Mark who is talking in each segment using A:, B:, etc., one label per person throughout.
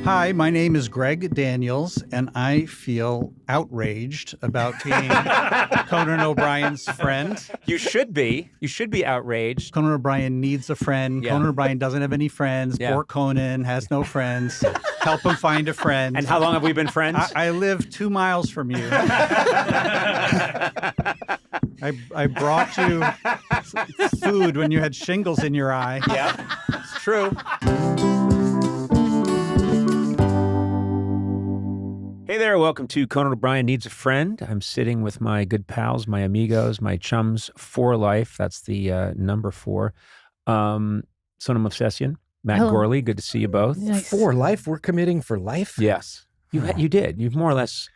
A: Hi, my name is Greg Daniels, and I feel outraged about being Conan O'Brien's friend.
B: You should be. You should be outraged.
A: Conan O'Brien needs a friend.
B: Yeah.
A: Conan O'Brien doesn't have any friends.
B: Yeah.
A: Poor Conan has no friends. Help him find a friend.
B: And how long have we been friends?
A: I live 2 miles from you. I brought you food when you had shingles in your eye.
B: Yeah, it's true. Hey there, welcome to Conan O'Brien Needs a Friend. I'm sitting with my good pals, my amigos, my chums for life. That's the number 4. Sona Movsesian, Matt Gourley, good to see you both.
C: Nice.
D: For life? We're committing for life?
B: Yes, you did. You've more or less,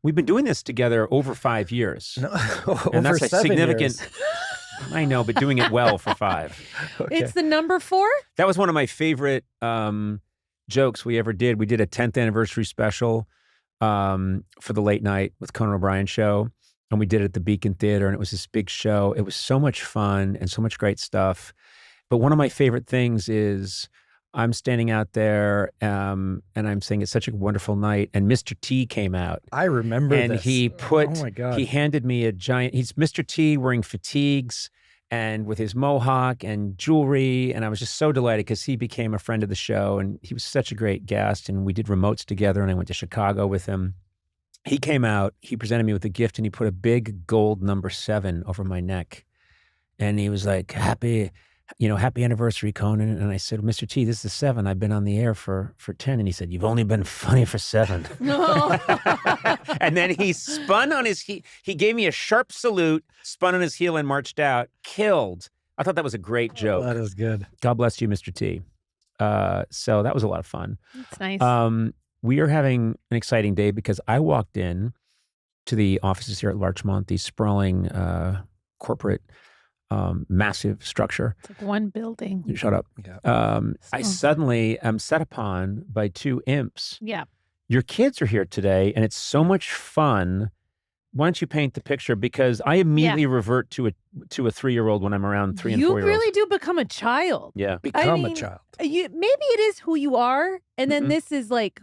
B: we've been doing this together over 5 years.
D: No,
B: And
D: over
B: that's a
D: 7
B: significant,
D: years.
B: I know, but doing it well for 5.
D: Okay.
C: It's the number 4?
B: That was one of my favorite jokes we ever did. We did a 10th anniversary special for the late night with Conan O'Brien show. And we did it at the Beacon Theater, and it was this big show. It was so much fun and so much great stuff. But one of my favorite things is I'm standing out there and I'm saying it's such a wonderful night. And Mr. T came out.
D: I remember
B: And
D: this.
B: he put,
D: oh my God.
B: he handed me a giant, he's Mr. T wearing fatigues and with his mohawk and jewelry. And I was just so delighted because he became a friend of the show and he was such a great guest. And we did remotes together and I went to Chicago with him. He came out, he presented me with a gift and he put a big gold number 7 over my neck. And he was like, happy anniversary, Conan. And I said, Mr. T, this is the 7. I've been on the air for 10. And he said, you've only been funny for 7.
C: No.
B: And then he spun on his heel. He gave me a sharp salute, spun on his heel and marched out. Killed. I thought that was a great joke.
D: That is good.
B: God bless you, Mr. T. So that was a lot of fun.
C: That's nice.
B: We are having an exciting day because I walked in to the offices here at Larchmont, the sprawling corporate massive structure.
C: It's like one building.
B: Shut up.
D: Yeah.
B: I suddenly am set upon by 2 imps.
C: Yeah.
B: Your kids are here today, and it's so much fun. Why don't you paint the picture? Because I immediately revert to a 3-year-old when I'm around 3 and 4
C: You
B: year olds.
C: really do become a child.
B: Yeah.
D: Become
C: mean,
D: a child.
C: Maybe it is who you are, and then
B: Mhm.
C: this is like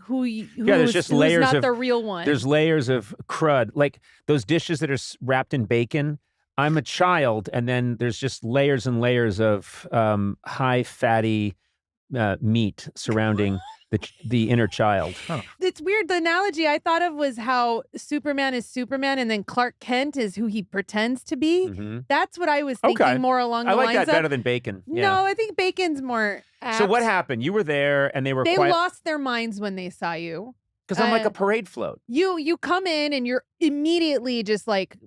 B: there's just layers
C: not
B: of-
C: the real one.
B: There's layers of crud, like those dishes that are wrapped in bacon. I'm a child, and then there's just layers and layers of high fatty meat surrounding the inner child.
D: Huh.
C: It's weird. The analogy I thought of was how Superman is Superman, and then Clark Kent is who he pretends to be.
B: Mhm.
C: That's what I was thinking
B: Okay.
C: more along the
B: I like
C: lines
B: that
C: of.
B: better than bacon. Yeah.
C: No, I think bacon's more apt.
B: So what happened? You were there, and they were
C: They
B: quiet
C: lost their minds when they saw you.
B: because I'm like a parade float.
C: You come in and you're immediately just like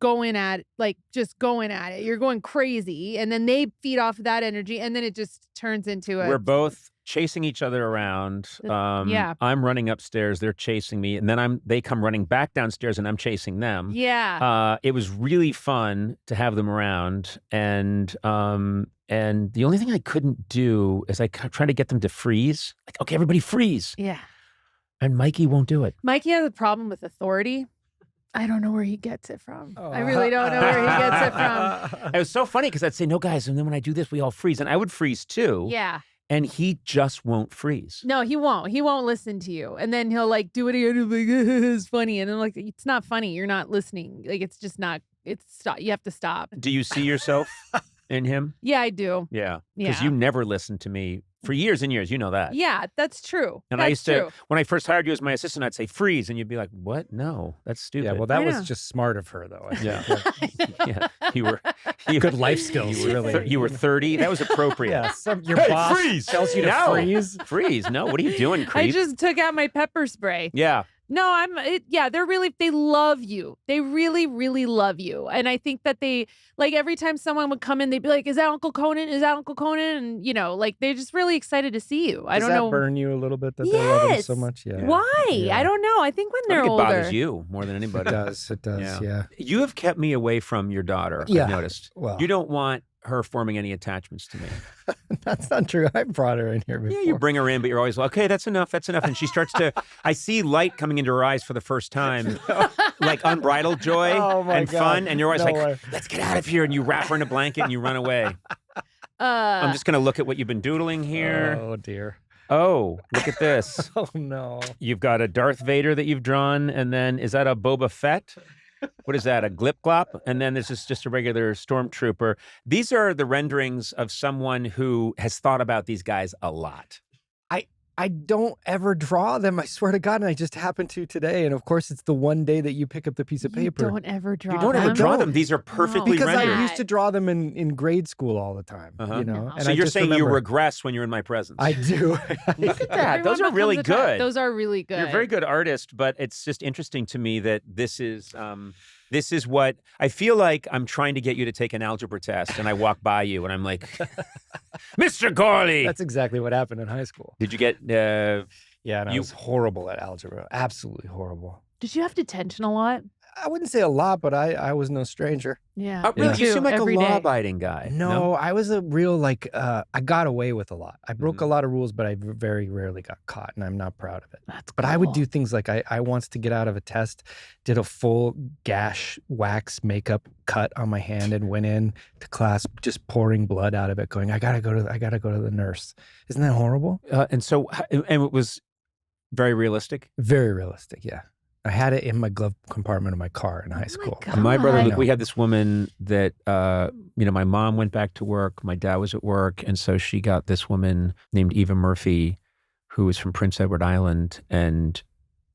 C: going at it. You're going crazy, and then they feed off of that energy, and then it just turns into a.
B: We're both chasing each other around.
C: Yeah.
B: I'm running upstairs. They're chasing me, and then they come running back downstairs, and I'm chasing them.
C: Yeah.
B: It was really fun to have them around, and the only thing I couldn't do is I tried to get them to freeze. Like, okay, everybody freeze,
C: Yeah.
B: and Mikey won't do it.
C: Mikey has a problem with authority. I don't know where he gets it from. I really don't know where he gets it from.
B: It was so funny because I'd say, no, guys, and then when I do this, we all freeze, and I would freeze too.
C: Yeah.
B: And he just won't freeze.
C: No, he won't. He won't listen to you. And then he'll like do it again. And be like, it's funny. And then like, it's not funny. You're not listening. Like, it's just not, stop. You have to stop.
B: Do you see yourself in him?
C: Yeah, I do.
B: Yeah. Because
C: Yeah.
B: you never listened to me for years and years. You know that.
C: Yeah, that's true.
B: And
C: that's
B: I used to,
C: true.
B: when I first hired you as my assistant, I'd say freeze. And you'd be like, what? No, that's stupid.
D: Yeah, well, that
C: I
D: was
C: know.
D: just smart of her, though. I think.
B: Yeah. Yeah. You were
D: Good life skills,
B: You were,
D: really.
B: you were 30. That was appropriate.
D: Yeah, your
B: Hey,
D: boss
B: freeze!
D: tells you to
B: No.
D: freeze.
B: Freeze. No, what are you doing,
C: I
B: creep?
C: just took out my pepper spray.
B: Yeah.
C: No, they love you. They really, really love you. And I think that they, like, every time someone would come in, they'd be like, is that Uncle Conan? Is that Uncle Conan? And, like, they're just really excited to see you. I
D: Does
C: don't
D: that
C: know.
D: burn you a little bit that they love him
C: Yes.
D: so much? Yeah.
C: Why?
D: Yeah.
C: I don't know. I think when
B: I
C: they're
B: think it
C: older.
B: bothers you more than anybody.
D: It does. It does. Yeah.
B: You have kept me away from your daughter,
D: Yeah.
B: I've noticed.
D: Well.
B: You don't want her forming any attachments to me.
D: That's not true. I brought her in here before.
B: Yeah, you bring her in, but you're always like, okay, that's enough. And she starts to, I see light coming into her eyes for the first time, like unbridled joy
D: Oh my
B: and
D: God.
B: fun. And you're always
D: No
B: like,
D: way.
B: let's get out of here. And you wrap her in a blanket and you run away. I'm just going to look at what you've been doodling here.
D: Oh, dear.
B: Oh, look at this.
D: Oh, no.
B: You've got a Darth Vader that you've drawn, and then is that a Boba Fett? What is that, a Glip Glop? And then this is just a regular stormtrooper. These are the renderings of someone who has thought about these guys a lot.
D: I don't ever draw them, I swear to God, and I just happened to today. And of course, it's the one day that you pick up the piece of paper.
C: You don't ever draw
B: You don't
C: them.
B: ever draw
D: No.
B: them. These are perfectly
D: Because
B: rendered.
D: I used to draw them in grade school all the time, you know.
C: No.
D: And
B: So
D: I
B: you're
D: just
B: saying you
D: remember-
B: regress when you're in my presence.
D: I do.
B: Look at that. Those
C: Everyone
B: are really
C: becomes a type.
B: good.
C: Those are really good.
B: You're a very good artist, but it's just interesting to me that this is what I feel like. I'm trying to get you to take an algebra test, and I walk by you, and I'm like, Mr. Gourley.
D: That's exactly what happened in high school.
B: Did you get?
D: Yeah, and I
B: You-
D: was horrible at algebra. Absolutely horrible.
C: Did you have detention a lot?
D: I wouldn't say a lot, but I was no stranger.
C: Yeah.
B: Really?
C: Me
B: You
C: too,
B: seem like a
C: every day.
B: law-abiding guy.
D: No, I was a real I got away with a lot. I broke
B: Mm-hmm.
D: a lot of rules, but I very rarely got caught, and I'm not proud of it.
C: That's
D: But I would
C: cool.
D: do things like I once to get out of a test, did a full gash wax makeup cut on my hand and went in to class just pouring blood out of it, going, I gotta go to the nurse. Isn't that horrible?
B: And it was very realistic.
D: Very realistic, yeah. I had it in my glove compartment of my car in high school.
C: God.
B: My brother
C: I
B: Luke,
D: know.
B: we had this woman that, my mom went back to work, my dad was at work, and so she got this woman named Eva Murphy, who was from Prince Edward Island, and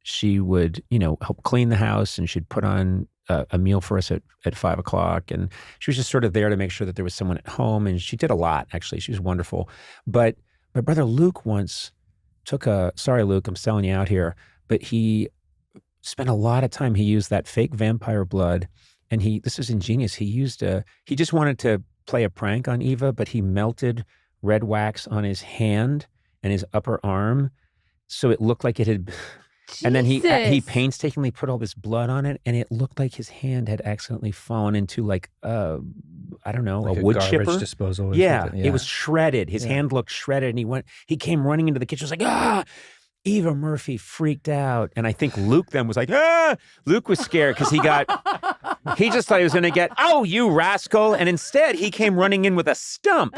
B: she would, help clean the house, and she'd put on a meal for us at 5 o'clock, and she was just sort of there to make sure that there was someone at home, and she did a lot, actually. She was wonderful. But my brother Luke once sorry, Luke, I'm selling you out here, but he spent a lot of time, he used that fake vampire blood, and this was ingenious. He just wanted to play a prank on Eva, but he melted red wax on his hand and his upper arm, so it looked like it had, and then he
C: Jesus.
B: painstakingly put all this blood on it, and it looked like his hand had accidentally fallen into I don't know,
D: Like
B: a wood
D: garbage
B: chipper.
D: disposal. Or
B: Yeah,
D: something.
B: it was shredded. His
D: Yeah.
B: hand looked shredded, and he came running into the kitchen. Was like, ah! Eva Murphy freaked out, and I think Luke then was like, ah! Luke was scared because he just thought he was going to get, oh, you rascal, and instead he came running in with a stump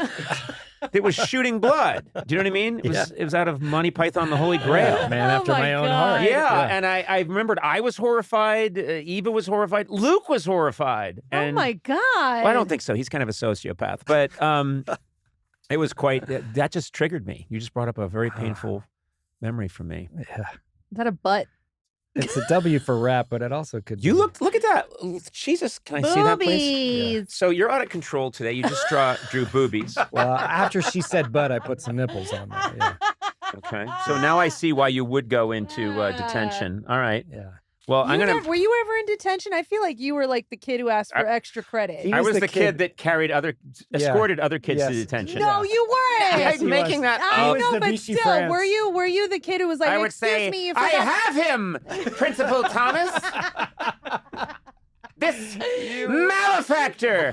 B: that was shooting blood. Do you know what I mean? It was out of Monty Python, the Holy Grail.
D: Man
C: Oh
D: after
C: my
D: my own
C: God.
D: heart.
B: Yeah, and I remembered I was horrified. Eva was horrified. Luke was horrified.
C: Oh
B: And
C: my God.
B: well, I don't think so. He's kind of a sociopath. But it was quite, that just triggered me. You just brought up a very painful memory for me.
D: Yeah.
C: Is that a butt?
D: It's a W for rap, but it also could
B: You
D: be.
B: look at that. Jesus, can I see that, please?
C: Boobies.
B: So you're out of control today. You just drew boobies.
D: Well, after she said butt, I put some nipples on there. Yeah.
B: Okay. So now I see why you would go into detention. All right.
D: Yeah.
B: Well, I'm going to.
C: Were you ever in detention? I feel like you were like the kid who asked for extra credit.
D: He
B: I was
D: was
B: the
D: the
B: kid
D: kid-
B: that carried escorted other kids to
D: Yes.
B: detention.
C: No, you weren't.
D: Yes,
B: I'm
D: he
B: making
D: was.
B: that
C: I
B: up.
D: was
C: know,
D: the
C: but
D: Vichy
C: still,
D: France.
C: were you the kid who was like,
B: I would
C: excuse
B: say,
C: me, you
B: I
C: forgot-
B: have him, Principal Thomas. This malefactor.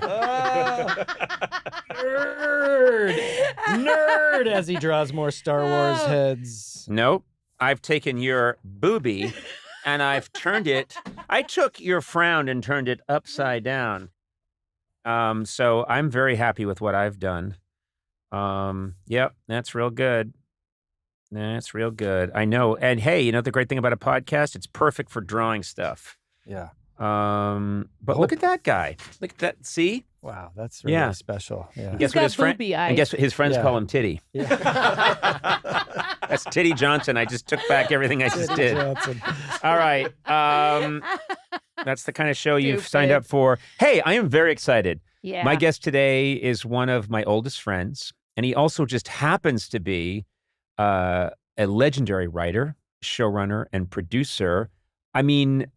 D: Nerd as he draws more Star Wars heads.
B: Nope. I've taken your boobie and I've turned it. I took your frown and turned it upside down. So I'm very happy with what I've done. Yep, that's real good. That's real good. I know. And hey, the great thing about a podcast, it's perfect for drawing stuff.
D: Yeah.
B: But look at that guy. Look at that. See?
D: Wow, that's really
B: Yeah.
D: special. Yeah.
B: Guess
C: He's
B: what
C: got
B: his friend?
C: boobie
B: And guess what his friends
D: Yeah.
B: call him Titty.
D: Yeah.
B: That's Titty Johnson. I just took back everything I just did.
D: Johnson.
B: All right. That's the kind of show you've signed
C: Stupid.
B: up for. Hey, I am very excited.
C: Yeah.
B: My guest today is one of my oldest friends, and he also just happens to be a legendary writer, showrunner, and producer. I mean,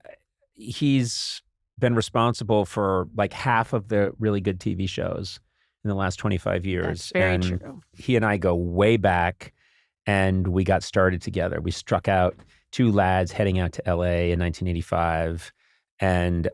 B: he's been responsible for like half of the really good TV shows in the last 25 years.
C: That's very
B: and
C: true.
B: he and I go way back, and we got started together. We struck out two lads heading out to LA in 1985, and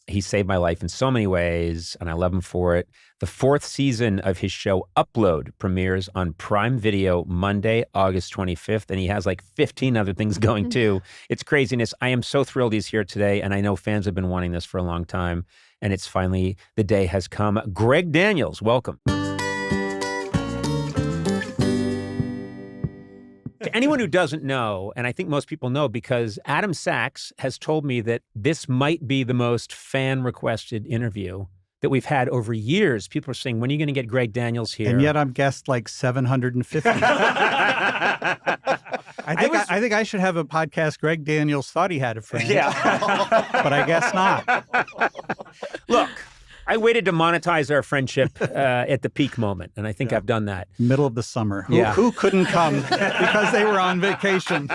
B: he saved my life in so many ways, and I love him for it. The 4th season of his show Upload premieres on Prime Video Monday, August 25th, and he has like 15 other things going too. It's craziness. I am so thrilled he's here today, and I know fans have been wanting this for a long time, and it's finally, the day has come. Greg Daniels, welcome. To anyone who doesn't know, and I think most people know because Adam Sachs has told me that this might be the most fan-requested interview that we've had over years. People are saying, when are you going to get Greg Daniels here?
A: And yet I'm guessed like 750. I think I should have a podcast. Greg Daniels thought he had a friend.
B: Yeah.
A: But I guess not.
B: Look, I waited to monetize our friendship at the peak moment, and I think I've done that.
A: Middle of the summer.
B: Yeah.
A: Who couldn't come because they were on vacation?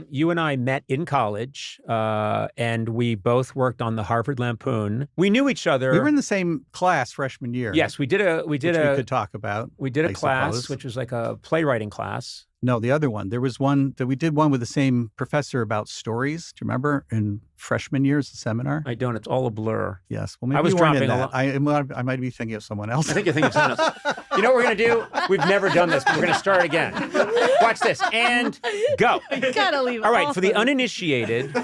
B: You and I met in college, and we both worked on the Harvard Lampoon. We knew each other.
A: We were in the same class freshman year.
B: Yes, we
A: could talk about.
B: We did a
A: I
B: class,
A: suppose.
B: which was like a playwriting class.
A: No, the other one. There was one that we did one with the same professor about stories. Do you remember in freshman year's seminar?
B: I don't. It's all a blur.
A: Yes. Well, maybe
B: I was
A: you weren't in
B: dropping a
A: that.
B: lot.
A: I might be thinking of someone else.
B: I think you're thinking of someone else. You know what we're going to do? We've never done this, but we're going to start again. Watch this. And go.
C: Gotta leave.
B: All right. For the uninitiated,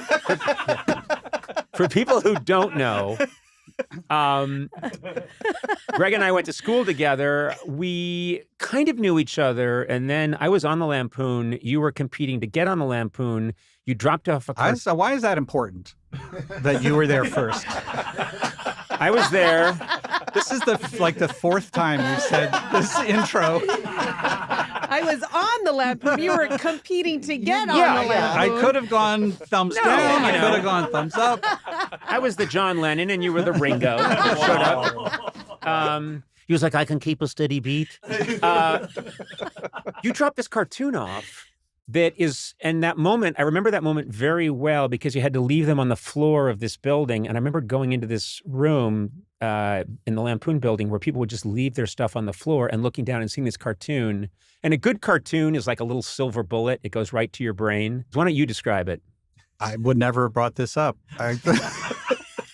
B: for people who don't know, Greg and I went to school together. We kind of knew each other, and then I was on the Lampoon. You were competing to get on the Lampoon. You dropped off a car.
A: So why is that important that you were there first?
B: I was there.
A: This is the fourth time you said this intro.
E: I was on the Lampoon. You were competing to get on the
A: I
E: Lampoon.
A: could have gone thumbs down. I could have gone thumbs up.
B: I was the John Lennon, and you were the Ringo. Shut up. He was like, I can keep a steady beat. You dropped this cartoon off that is, and that moment, I remember that moment very well because you had to leave them on the floor of this building. And I remember going into this room in the Lampoon building where people would just leave their stuff on the floor and looking down and seeing this cartoon. And a good cartoon is like a little silver bullet. It goes right to your brain. Why don't you describe it?
A: I would never have brought this up.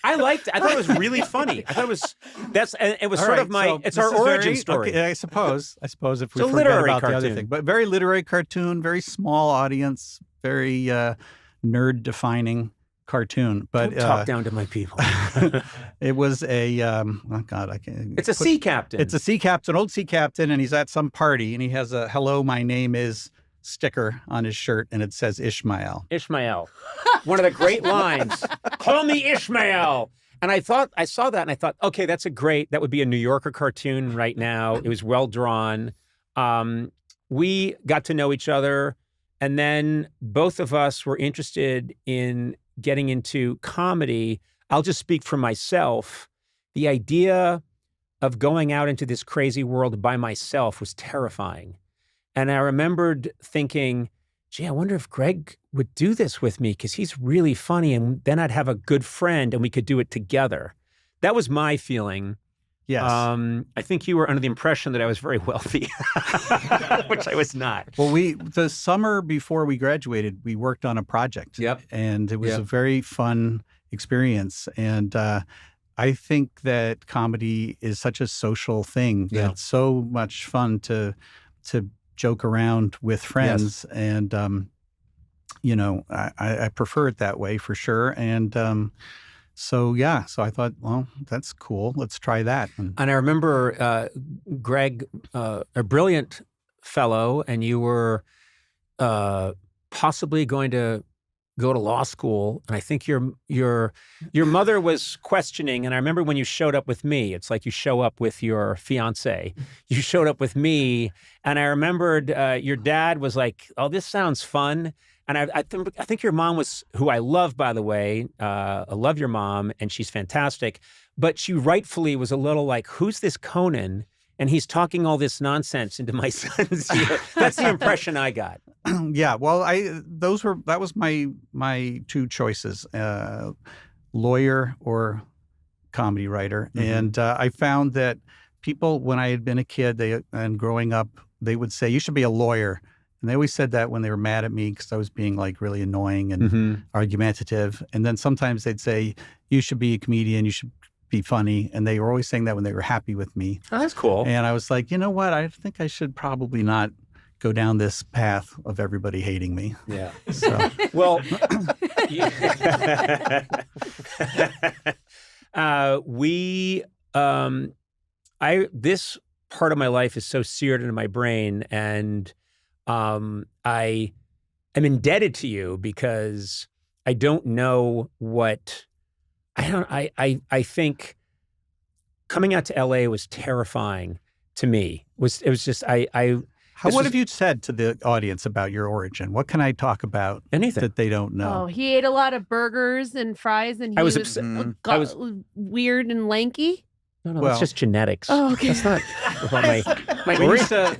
B: I liked it. I thought it was really funny. I thought it was, it was
A: All
B: sort
A: right,
B: of my,
A: so
B: it's
A: this
B: our
A: is
B: origin
A: very,
B: story.
A: Okay, I suppose if we
B: It's a
A: forget
B: literary
A: about the other
B: cartoon.
A: thing. But very literary cartoon, very small audience, very nerd-defining cartoon. But
B: Don't talk down to my people.
A: it was a, oh God, I can't.
B: It's a sea captain.
A: It's a sea captain, old sea captain, and he's at some party, and he has a "Hello, my name is" sticker on his shirt, and it says Ishmael.
B: Ishmael. One of the great lines. Call me Ishmael. And I saw that and I thought, okay, that would be a New Yorker cartoon right now. It was well drawn. We got to know each other. And then both of us were interested in getting into comedy. I'll just speak for myself. The idea of going out into this crazy world by myself was terrifying. And I remembered thinking, gee, I wonder if Greg would do this with me because he's really funny. And then I'd have a good friend and we could do it together. That was my feeling.
A: Yes.
B: I think you were under the impression that I was very wealthy, which I was not.
A: Well, the summer before we graduated, we worked on a project.
B: Yep.
A: And it was a very fun experience. And I think that comedy is such a social thing that it's so much fun to joke around with friends.
B: Yes.
A: And, I prefer it that way for sure. And so I thought, well, that's cool. Let's try that.
B: And I remember Greg, a brilliant fellow, and you were possibly going to go to law school. And I think your mother was questioning. And I remember when you showed up with me, it's like you show up with your fiance. You showed up with me. And I remembered your dad was like, oh, this sounds fun. And I think your mom was, who I love, by the way. I love your mom, and she's fantastic. But she rightfully was a little like, who's this Conan? And he's talking all this nonsense into my son's ear. That's the impression I got.
A: Yeah, well, that was my two choices, lawyer or comedy writer.
B: Mm-hmm.
A: And I found that people, when I had been a kid and growing up, they would say, you should be a lawyer. And they always said that when they were mad at me because I was being like really annoying and argumentative. And then sometimes they'd say, you should be a comedian, you should be funny. And they were always saying that when they were happy with me.
B: Oh, that's cool.
A: And I was like, you know what? I think I should probably not go down this path of everybody hating me.
B: Yeah.
A: So.
B: Well, this part of my life is so seared into my brain, and I am indebted to you because I don't know what I think coming out to LA was terrifying to me. What
A: have you said to the audience about your origin? What can I talk about
B: anything
A: that they don't know?
C: Oh, he ate a lot of burgers and fries, and he was weird and lanky.
B: No, it's just genetics.
C: Oh, okay.
B: That's not about my
A: We used to,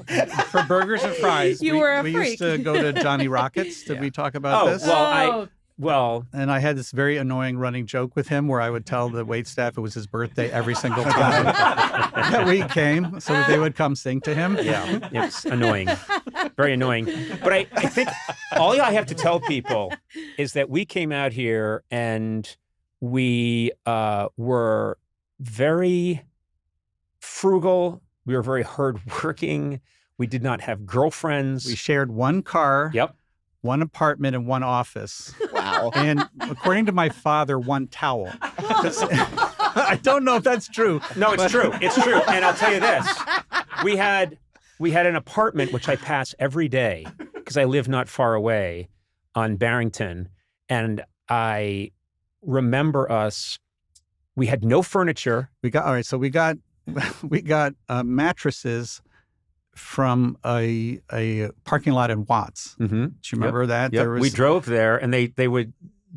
A: for burgers and fries,
C: You were a
A: we
C: freak.
A: used to go to Johnny Rockets. Did we talk about this? And I had this very annoying running joke with him where I would tell the waitstaff it was his birthday every single time that we came so that they would come sing to him.
B: Yeah, it's annoying. Very annoying. But I think all I have to tell people is that we came out here and we were very frugal. We were very hardworking. We did not have girlfriends.
A: We shared one car.
B: Yep.
A: One apartment and one office.
E: Wow.
A: And according to my father, one towel. I don't know if that's true.
B: No, it's true. It's true. And I'll tell you this. We had an apartment which I pass every day because I live not far away on Barrington. And I remember we had no furniture.
A: We got mattresses from a parking lot in Watts.
B: Mm-hmm.
A: Do you remember that?
B: Yep. We drove there, and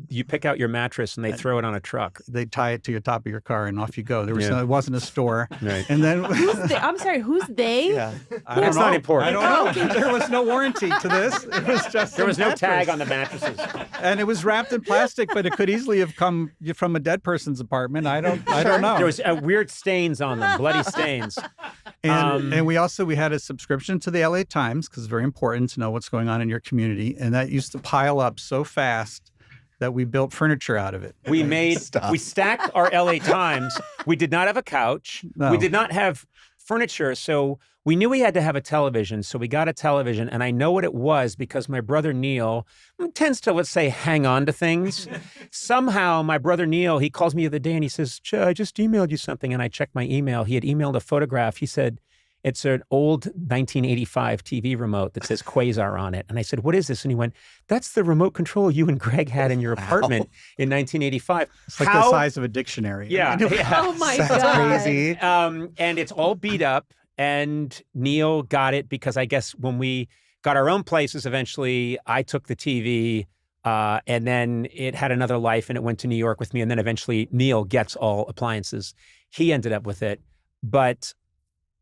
B: you pick out your mattress and they throw it on a truck.
A: They tie it to your top of your car and off you go. It wasn't a store.
B: Right.
A: And then
C: I'm sorry, who's they?
A: Yeah.
B: That's not important.
A: I don't know. There was no warranty to this. It was just
B: there was no tag on the mattresses.
A: And it was wrapped in plastic, but it could easily have come from a dead person's apartment. I don't know.
B: There was weird stains on them, bloody stains.
A: And we had a subscription to the LA Times because it's very important to know what's going on in your community. And that used to pile up so fast that we built furniture out of it.
B: We stacked our LA Times. We did not have a couch.
A: No.
B: We did not have furniture. So we knew we had to have a television. So we got a television. And I know what it was because my brother Neil tends to, let's say, hang on to things. Somehow my brother Neil, he calls me the other day and he says, I just emailed you something. And I checked my email. He had emailed a photograph. He said, it's an old 1985 TV remote that says Quasar on it. And I said, what is this? And he went, that's the remote control you and Greg had in your apartment in 1985.
A: It's like the size of a dictionary.
B: Yeah.
C: Oh my God.
E: That's crazy.
B: And it's all beat up. And Neil got it because I guess when we got our own places, eventually I took the TV and then it had another life and it went to New York with me. And then eventually Neil gets all appliances. He ended up with it. But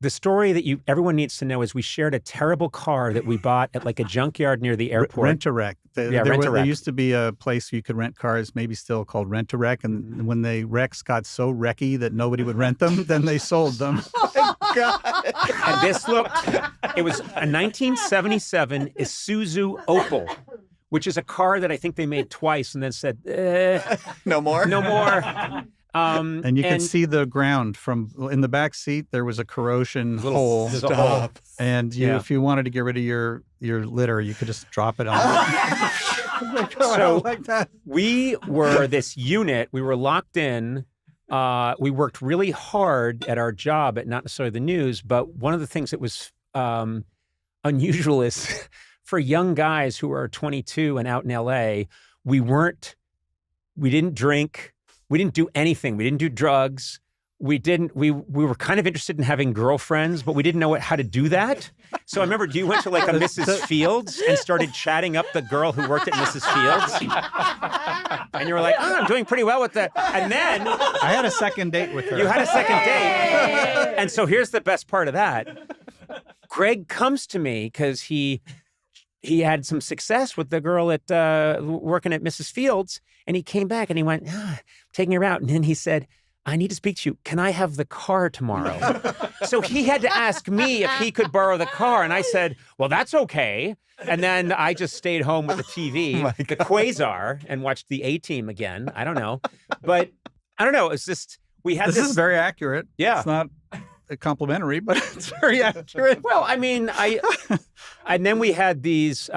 B: the story that everyone needs to know is we shared a terrible car that we bought at like a junkyard near the airport.
A: Rent-A-Wreck. There used to be a place where you could rent cars, maybe still called Rent-A-Wreck. And when the wrecks got so wrecky that nobody would rent them, then they sold them.
E: Oh, God.
B: And it was a 1977 Isuzu Opel, which is a car that I think they made twice and then said,
E: No more?
B: No more.
A: And you could see the ground in the back seat. There was a corrosion hole.
E: Stop.
A: And if you wanted to get rid of your litter, you could just drop it on.
B: So
A: like that.
B: We were this unit. We were locked in. We worked really hard at our job at not necessarily the news, but one of the things that was unusual is for young guys who are 22 and out in LA, we didn't drink. We didn't do anything. We didn't do drugs. We were kind of interested in having girlfriends, but we didn't know how to do that. So I remember you went to like a Mrs. Fields and started chatting up the girl who worked at Mrs. Fields. And you were like, I'm doing pretty well with that. And then
A: I had a second date with her.
B: You had a second date. And so here's the best part of that. Greg comes to me because he had some success with the girl at working at Mrs. Fields. And he came back and he went, taking her out. And then he said, I need to speak to you. Can I have the car tomorrow? So he had to ask me if he could borrow the car. And I said, well, that's okay. And then I just stayed home with the TV, the Quasar, and watched the A-Team again. I don't know. But I don't know. It's just, this
A: is very accurate.
B: Yeah.
A: It's not complimentary, but it's very accurate.
B: Well, I mean, and then we had these,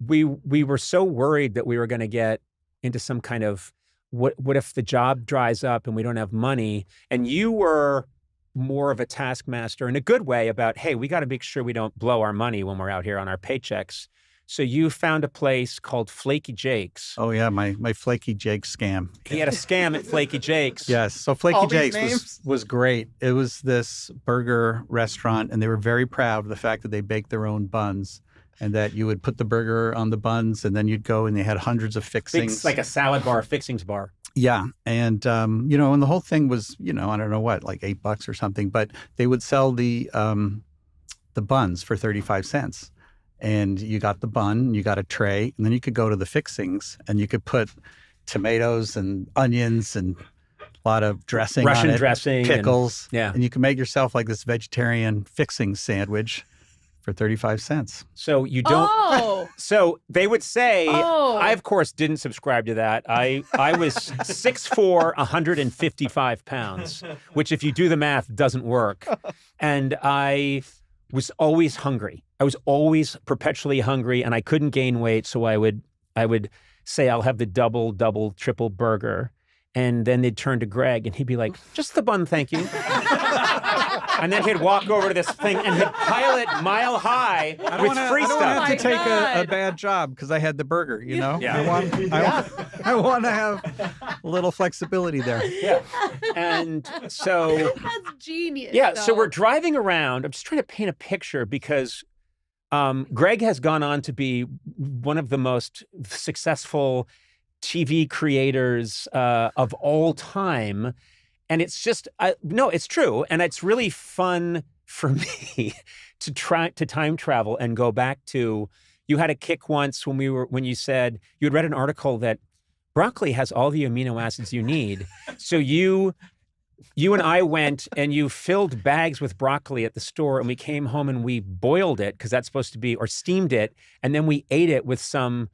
B: we were so worried that we were going to get into some kind of, what if the job dries up and we don't have money? And you were more of a taskmaster in a good way about, hey, we got to make sure we don't blow our money when we're out here on our paychecks. So you found a place called Flaky Jake's.
A: Oh yeah, my Flaky Jake scam.
B: He had a scam at Flaky Jake's.
A: Yes. So Flaky Jake's was great. It was this burger restaurant, and they were very proud of the fact that they baked their own buns, and that you would put the burger on the buns, and then you'd go and they had hundreds of fixings.
B: Like a salad bar, fixings bar.
A: Yeah. And, and the whole thing was, I don't know what, like $8 or something, but they would sell the buns for 35 cents. And you got the bun, you got a tray, and then you could go to the fixings and you could put tomatoes and onions and a lot of dressing
B: Russian
A: on it,
B: dressing.
A: pickles.
B: And
A: you can make yourself like this vegetarian fixing sandwich for 35 cents.
B: So you don't.
C: Oh.
B: So they would say,
C: Oh.
B: I of course didn't subscribe to that. I was 6'4", 155 pounds, which if you do the math doesn't work. And I was always hungry. I was always perpetually hungry, and I couldn't gain weight. So I would say, I'll have the double, triple burger. And then they'd turn to Greg and he'd be like, just the bun, thank you. And then he'd walk over to this thing and he'd pile it mile high with free
A: I don't
B: stuff.
A: have to take a
C: God.
A: bad job because I had the burger,
B: Yeah.
A: I want to have a little flexibility there.
B: Yeah. And so,
C: That's genius.
B: yeah, so
C: though.
B: we're driving around. I'm just trying to paint a picture because Greg has gone on to be one of the most successful TV creators of all time. And it's just, no, it's true. And it's really fun for me to try to time travel and go back to, you had a kick once when you said, you had read an article that broccoli has all the amino acids you need. So you and I went and you filled bags with broccoli at the store, and we came home and we boiled it because that's supposed to be, or steamed it. And then we ate it with some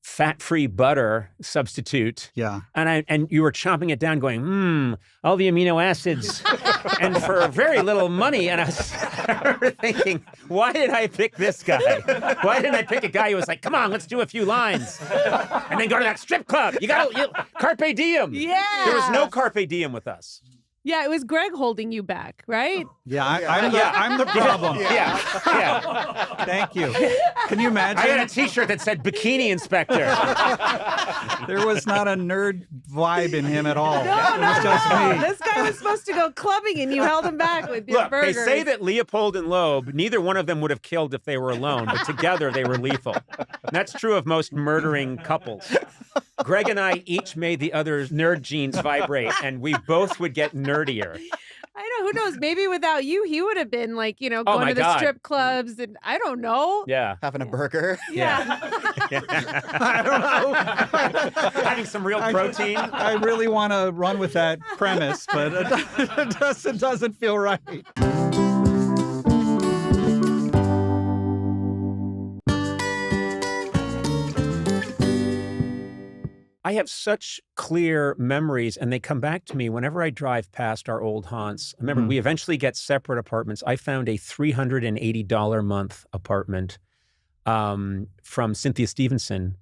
B: fat-free butter substitute.
A: Yeah.
B: And you were chomping it down going, all the amino acids and for very little money. And I remember thinking, why did I pick this guy? Why didn't I pick a guy who was like, come on, let's do a few lines and then go to that strip club. You carpe diem.
C: Yeah.
B: There was no carpe diem with us.
C: Yeah, it was Greg holding you back, right?
A: Yeah, I'm the problem.
B: Yeah.
A: Thank you. Can you imagine?
B: I had a t-shirt that said bikini inspector.
A: There was not a nerd vibe in him at all.
C: No,
A: It was just me.
C: This guy was supposed to go clubbing and you held him back with your
B: Look,
C: burgers.
B: they say that Leopold and Loeb, neither one of them would have killed if they were alone, but together they were lethal. And that's true of most murdering couples. Greg and I each made the other's nerd genes vibrate, and we both would get nerdier.
C: I know, who knows? Maybe without you, he would have been like, going
B: my
C: to the
B: God.
C: strip clubs and I don't know.
B: Yeah.
F: Having a burger.
C: Yeah.
A: I don't know.
B: Having some real protein.
A: I really want to run with that premise, but it doesn't feel right.
B: I have such clear memories, and they come back to me whenever I drive past our old haunts. Remember, we eventually get separate apartments. I found a $380 a month apartment from Cynthia Stevenson.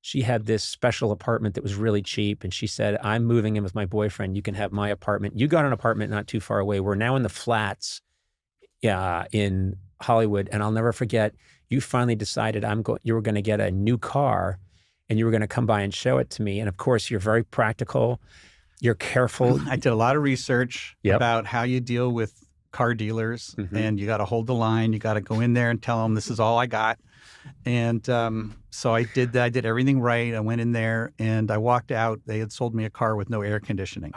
B: She had this special apartment that was really cheap, and she said, I'm moving in with my boyfriend. You can have my apartment. You got an apartment not too far away. We're now in the flats in Hollywood, and I'll never forget, you finally decided you were going to get a new car, and you were going to come by and show it to me. And of course, you're very practical. You're careful.
A: I did a lot of research about how you deal with car dealers, and you got to hold the line. You got to go in there and tell them, this is all I got. And so I did that. I did everything right. I went in there and I walked out. They had sold me a car with no air conditioning.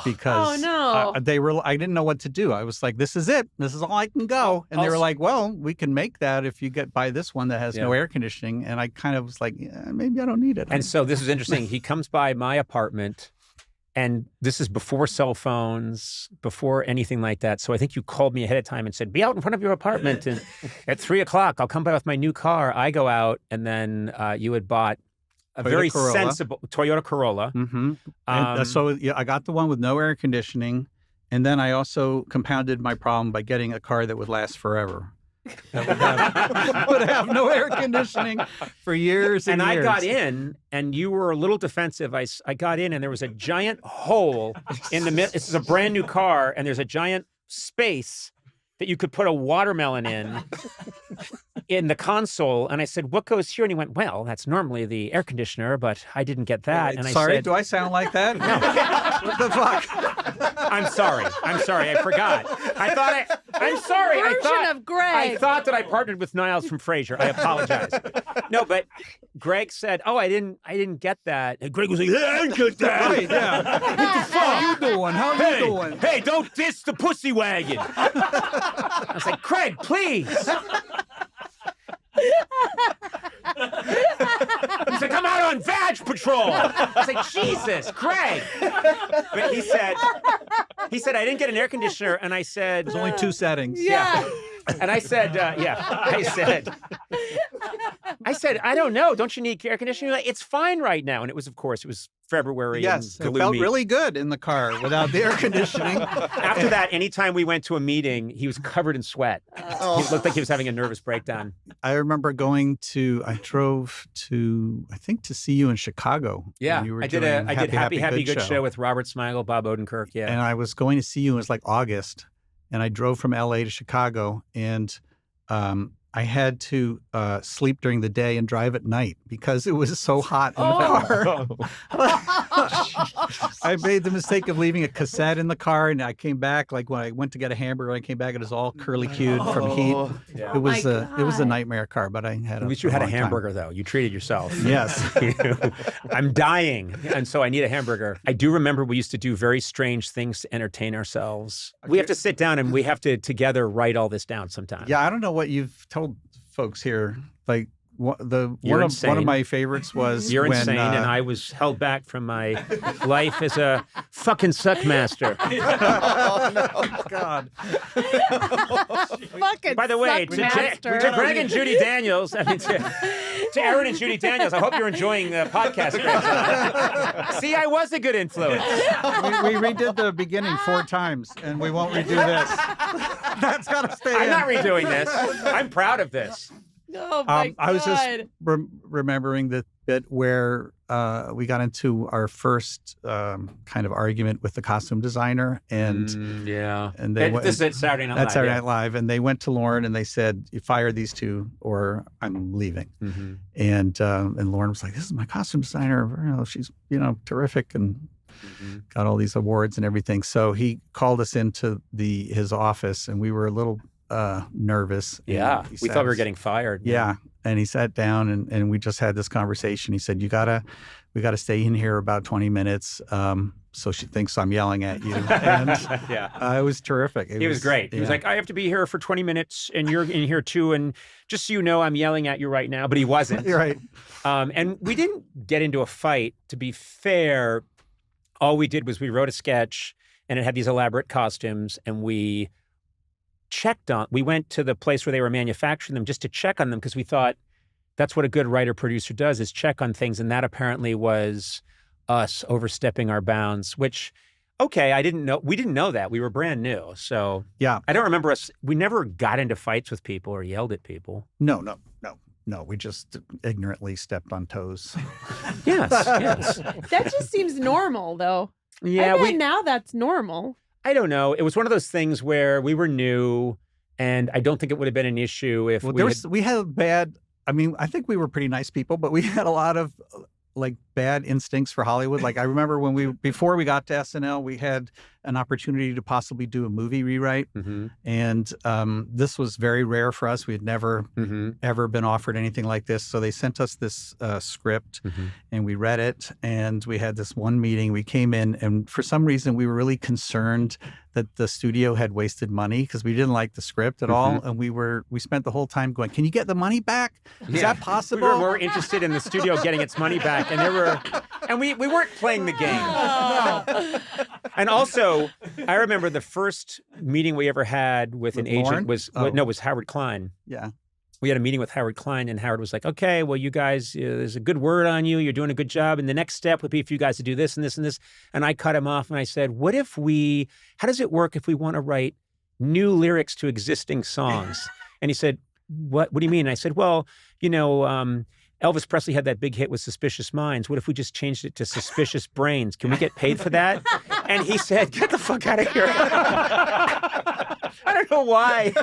A: Because
C: Oh, no.
A: I didn't know what to do. I was like, this is it. This is all I can go. And they were like, well, we can make that if you buy this one that has no air conditioning. And I kind of was like, maybe I don't need it.
B: And so this is interesting. He comes by my apartment, and this is before cell phones, before anything like that. So I think you called me ahead of time and said, be out in front of your apartment. And at 3:00, I'll come by with my new car. I go out, and then you had bought a very sensible Toyota Corolla.
A: So I got the one with no air conditioning. And then I also compounded my problem by getting a car that would last forever. That would have no air conditioning for years and years.
B: I got in, and you were a little defensive. I got in, and there was a giant hole in the middle. This is a brand new car, and there's a giant space that you could put a watermelon in the console. And I said, what goes here? And he went, well, that's normally the air conditioner, but I didn't get that. And I
A: Sorry,
B: said,
A: do I sound like that? No. What the fuck?
B: I'm sorry. I forgot. I'm sorry.
E: Version of Greg.
B: I thought that I partnered with Niles from Frasier. I apologize. No, but Greg said, oh, I didn't get that. And Greg was like, I didn't get that.
A: Right, yeah. What the fuck? How you doing? How you doing?
B: Hey, don't diss the pussy wagon. I was like, Craig, please. He's like, I'm out on Vag Patrol. I was like, Jesus, Craig. But he said, I didn't get an air conditioner. And I said,
A: There's only 2 settings.
E: Yeah.
B: And I said, I said, I don't know. Don't you need air conditioning? Like, it's fine right now. And it was February.
A: Yes,
B: and
A: it felt really good in the car without the air conditioning.
B: After that, anytime we went to a meeting, he was covered in sweat. He looked like he was having a nervous breakdown.
A: I remember I drove to, I think, to see you in Chicago.
B: Yeah,
A: when you were
B: I did
A: doing
B: Happy Good show with Robert Smigel, Bob Odenkirk. Yeah,
A: And I was going to see you, it was like August, and I drove from LA to Chicago, and I had to sleep during the day and drive at night because it was so hot in the car. I made the mistake of leaving a cassette in the car, and I came back, like when I went to get a hamburger, I came back, it was all curly-cued from heat.
B: Yeah.
A: It was a nightmare car, but I had
B: At least you had a hamburger, though. You treated yourself.
A: Yes.
B: I'm dying, and so I need a hamburger. I do remember we used to do very strange things to entertain ourselves. We have to sit down, and we have to together write all this down sometime.
A: Yeah, I don't know what you've told folks here. Like one
B: insane.
A: of my favorites was
B: You're
A: when,
B: insane, and I was held back from my life as a fucking suckmaster.
A: Oh no, God!
E: Fucking
B: By the way, to Greg and Judy Daniels, I mean to Aaron and Judy Daniels, I hope you're enjoying the podcast. See, I was a good influence.
A: We redid the beginning 4 times, and we won't redo this. That's gotta stay
B: I'm
A: in.
B: not redoing this. I'm proud of this.
E: Oh my God.
A: I was just remembering the bit where we got into our first kind of argument with the costume designer, and and they went,
B: this is at Saturday Night Live.
A: At Saturday Night Live, and they went to Lauren and they said, "You fire these 2, or I'm leaving."
B: Mm-hmm.
A: And Lauren was like, "This is my costume designer. She's terrific and got all these awards and everything." So he called us into his office, and we were a little nervous.
B: Yeah, we thought we were getting fired.
A: Yeah, and he sat down and we just had this conversation. He said, we gotta stay in here about 20 minutes. So she thinks I'm yelling at you. And it was terrific.
B: It was great. He was like, I have to be here for 20 minutes and you're in here too. And just so you know, I'm yelling at you right now, but he wasn't.
A: You're right.
B: And we didn't get into a fight, to be fair. All we did was we wrote a sketch and it had these elaborate costumes, and we went to the place where they were manufacturing them just to check on them, because we thought that's what a good writer-producer does, is check on things. And that apparently was us overstepping our bounds, which, okay, we didn't know that. We were brand new. So
A: yeah,
B: I don't remember we never got into fights with people or yelled at people.
A: No. We just ignorantly stepped on toes.
B: Yes.
E: That just seems normal, though.
B: Yeah.
E: I bet now that's normal.
B: I don't know. It was one of those things where we were new, and I don't think it would have been an issue if
A: we had bad. I mean, I think we were pretty nice people, but we had a lot of like bad instincts for Hollywood. Like I remember before we got to SNL, we had an opportunity to possibly do a movie rewrite, and this was very rare for us. We had never ever been offered anything like this. So they sent us this script, and we read it, and we had this one meeting. We came in, and for some reason, we were really concerned that the studio had wasted money because we didn't like the script at all, and we spent the whole time going, "Can you get the money back? Is that possible?"
B: We were more interested in the studio getting its money back, and we weren't playing the game.
E: Oh.
B: And also, I remember the first meeting we ever had with an agent was Howard Klein.
A: Yeah.
B: We had a meeting with Howard Klein, and Howard was like, okay, well, you guys, there's a good word on you. You're doing a good job. And the next step would be for you guys to do this and this and this. And I cut him off and I said, how does it work if we want to write new lyrics to existing songs? And he said, what do you mean? And I said, well, Elvis Presley had that big hit with Suspicious Minds. What if we just changed it to Suspicious Brains? Can we get paid for that? And he said, get the fuck out of here. I don't know why.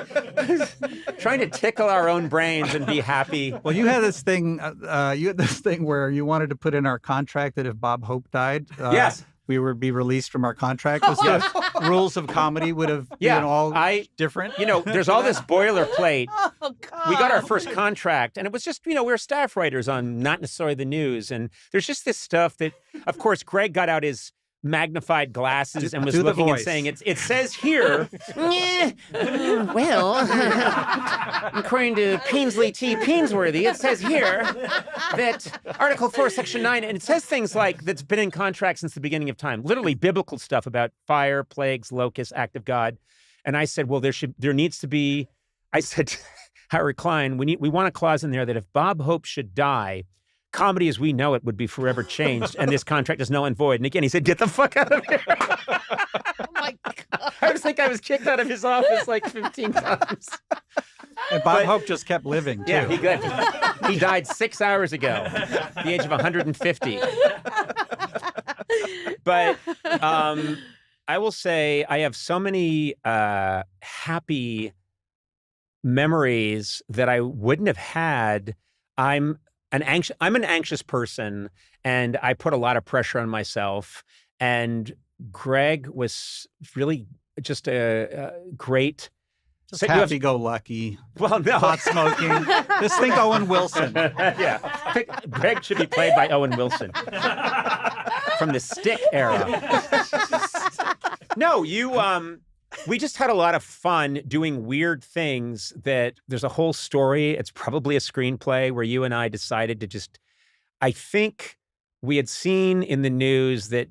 B: Trying to tickle our own brains and be happy.
A: Well, you had this thing. You had this thing where you wanted to put in our contract that if Bob Hope died,
B: Yes.
A: we would be released from our contract. The rules of comedy would have been all different.
B: There's all this boilerplate.
E: Oh, God.
B: We got our first contract, and it was just, we were staff writers on not necessarily the news, and there's just this stuff that, of course, Greg got out his magnified glasses and was
A: do the
B: looking and
A: voice.
B: saying, it says here, well, according to Peensley T. Peensworthy, it says here that Article 4, Section 9, and it says things like that's been in contracts since the beginning of time, literally biblical stuff about fire, plagues, locusts, act of God. And I said, well, there needs to be, I said, Howard Klein, we want a clause in there that if Bob Hope should die, comedy as we know it would be forever changed, and this contract is null and void. And again, he said, get the fuck out of here.
E: Oh, my God.
B: I was like, I was kicked out of his office like 15 times.
A: And Bob Hope just kept living, too.
B: Yeah, he died 6 hours ago, at the age of 150. But I will say I have so many happy memories that I wouldn't have had. I'm an anxious person, and I put a lot of pressure on myself. And Greg was really just a great,
A: Just happy-go-lucky,
B: well, no,
A: pot smoking. Just think Owen Wilson.
B: yeah. Greg should be played by Owen Wilson from the Stick era. No, we just had a lot of fun doing weird things that there's a whole story. It's probably a screenplay where you and I decided to just, I think we had seen in the news that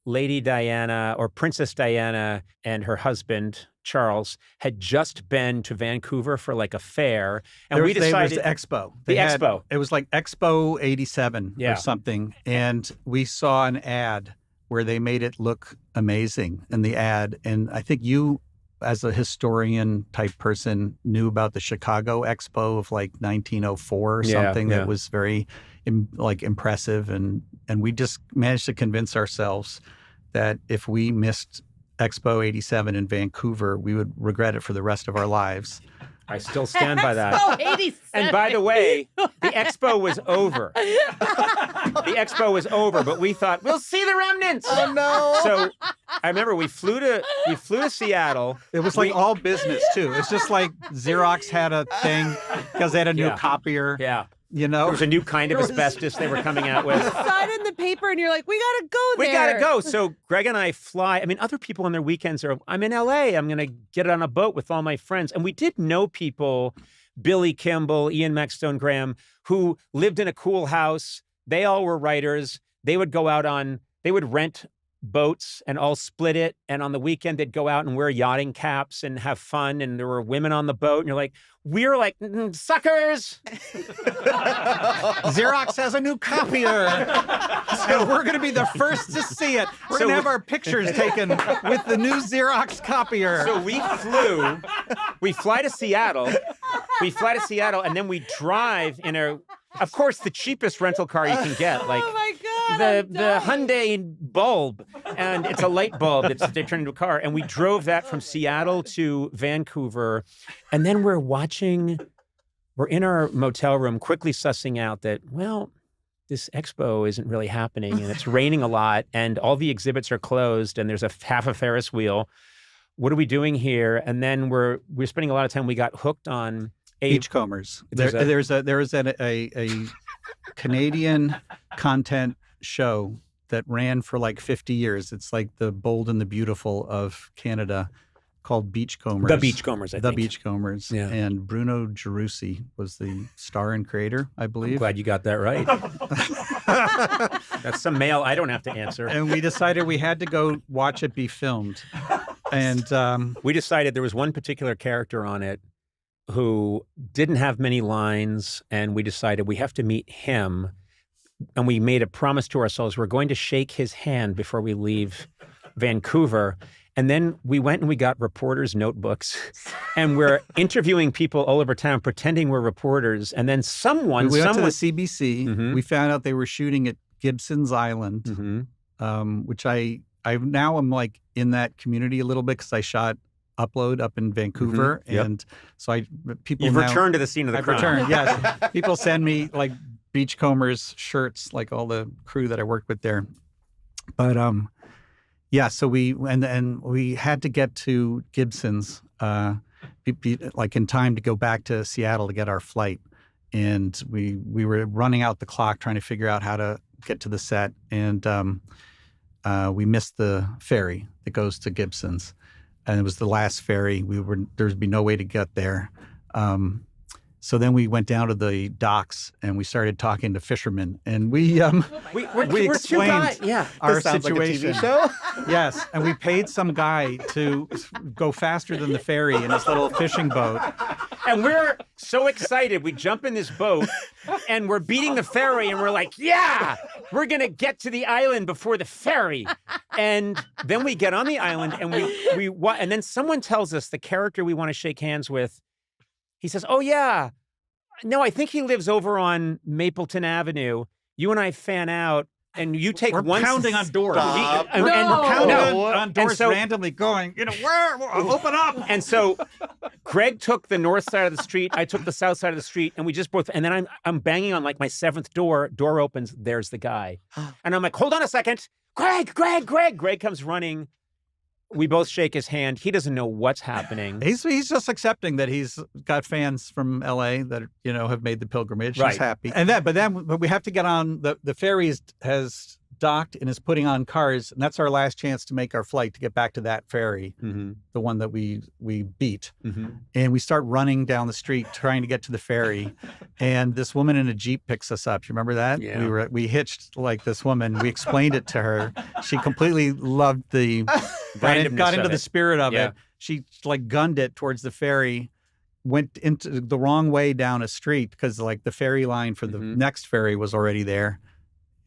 B: Lady Diana or Princess Diana and her husband, Charles, had just been to Vancouver for like a fair. And we decided.
A: There was the Expo.
B: Expo.
A: It was like Expo 87
B: Yeah.
A: or something. And we saw an ad where they made it look amazing in the ad. And I think you, as a historian type person, knew about the Chicago Expo of like 1904 or something that was very impressive. And we just managed to convince ourselves that if we missed Expo 87 in Vancouver, we would regret it for the rest of our lives.
B: I still stand by that.
E: Expo 87.
B: And by the way, the expo was over. The expo was over, but we thought we'll see the remnants.
E: Oh no!
B: So I remember we flew to Seattle.
A: It was like all business too. It's just like Xerox had a thing because they had a new copier.
B: Yeah.
A: You know,
B: There was a new kind of asbestos they were coming out with.
E: Sign in the paper, and you're like, we gotta go there.
B: We gotta go. So Greg and I fly. I mean, other people on their weekends are, I'm in LA. I'm gonna get on a boat with all my friends. And we did know people, Billy Kimball, Ian Maxstone Graham, who lived in a cool house. They all were writers. They would go out they would rent boats and all split it. And on the weekend, they'd go out and wear yachting caps and have fun. And there were women on the boat. And you're like, we're like, suckers.
A: Xerox has a new copier. So we're going to be the first to see it. We're going to have our pictures taken with the new Xerox copier.
B: So we fly to Seattle. And then we drive in of course, the cheapest rental car you can get. Like,
E: Oh my God!
B: the Hyundai bulb, and it's a light bulb that they turn into a car. And we drove that from Seattle to Vancouver, and then we're in our motel room, quickly sussing out that, well, this expo isn't really happening, and it's raining a lot, and all the exhibits are closed, and there's half a Ferris wheel. What are we doing here? And then we're spending a lot of time. We got hooked on
A: Beachcombers. There is a Canadian content show that ran for like 50 years. It's like the Bold and the Beautiful of Canada, called Beachcombers.
B: The Beachcombers, I think.
A: The Beachcombers.
B: Yeah.
A: And Bruno Gerussi was the star and creator, I believe.
B: I'm glad you got that right. That's some mail I don't have to answer.
A: And we decided we had to go watch it be filmed. And
B: we decided there was one particular character on it who didn't have many lines, and we decided we have to meet him. And we made a promise to ourselves, we're going to shake his hand before we leave Vancouver. And then we went and we got reporters' notebooks, and we're interviewing people all over town, pretending we're reporters. And then
A: we went to the CBC.
B: Mhm.
A: We found out they were shooting at Gibson's Island, which I now am like in that community a little bit because I shot upload up in Vancouver,
B: Yep.
A: and so people
B: You've
A: now,
B: returned to the scene of the
A: I've
B: crime.
A: returned. Yes, people send me like Beachcombers shirts, like all the crew that I worked with there. But yeah, so we had to get to Gibson's like in time to go back to Seattle to get our flight, and we were running out the clock trying to figure out how to get to the set, and we missed the ferry that goes to Gibson's, and it was the last ferry. There'd be no way to get there. So then we went down to the docks and we started talking to fishermen, and we
B: We're
A: explained our
F: This sounds
A: situation.
F: like a TV show.
A: Yes, and we paid some guy to go faster than the ferry in his little fishing boat.
B: And we're so excited. We jump in this boat and we're beating the ferry and we're like, yeah, we're going to get to the island before the ferry. And then we get on the island and and then someone tells us the character we want to shake hands with. He says, oh, yeah, no, I think he lives over on Mapleton Avenue. You and I fan out. And you take
A: We're
B: one
A: pounding on doors.
F: Stop.
B: And
C: No.
B: we're pounding
A: on doors
B: And so-
A: randomly going, where? Open up.
B: And so Greg took the north side of the street. I took the south side of the street, and we just both. And then I'm banging on like my seventh door. Door opens. There's the guy, and I'm like, hold on a second, Greg. Greg comes running. We both shake his hand. He doesn't know what's happening.
A: He's just accepting that he's got fans from LA that have made the pilgrimage.
B: Right.
A: He's happy. And but we have to get on the ferry has docked and is putting on cars, and that's our last chance to make our flight to get back to that ferry, the one that we beat. And we start running down the street trying to get to the ferry, and this woman in a Jeep picks us up. You remember that?
B: Yeah.
A: We hitched like this woman. We explained it to her. She completely loved got into
B: of
A: the
B: it.
A: spirit of
B: Yeah.
A: it. She like gunned it towards the ferry, went into the wrong way down a street because like the ferry line for the next ferry was already there,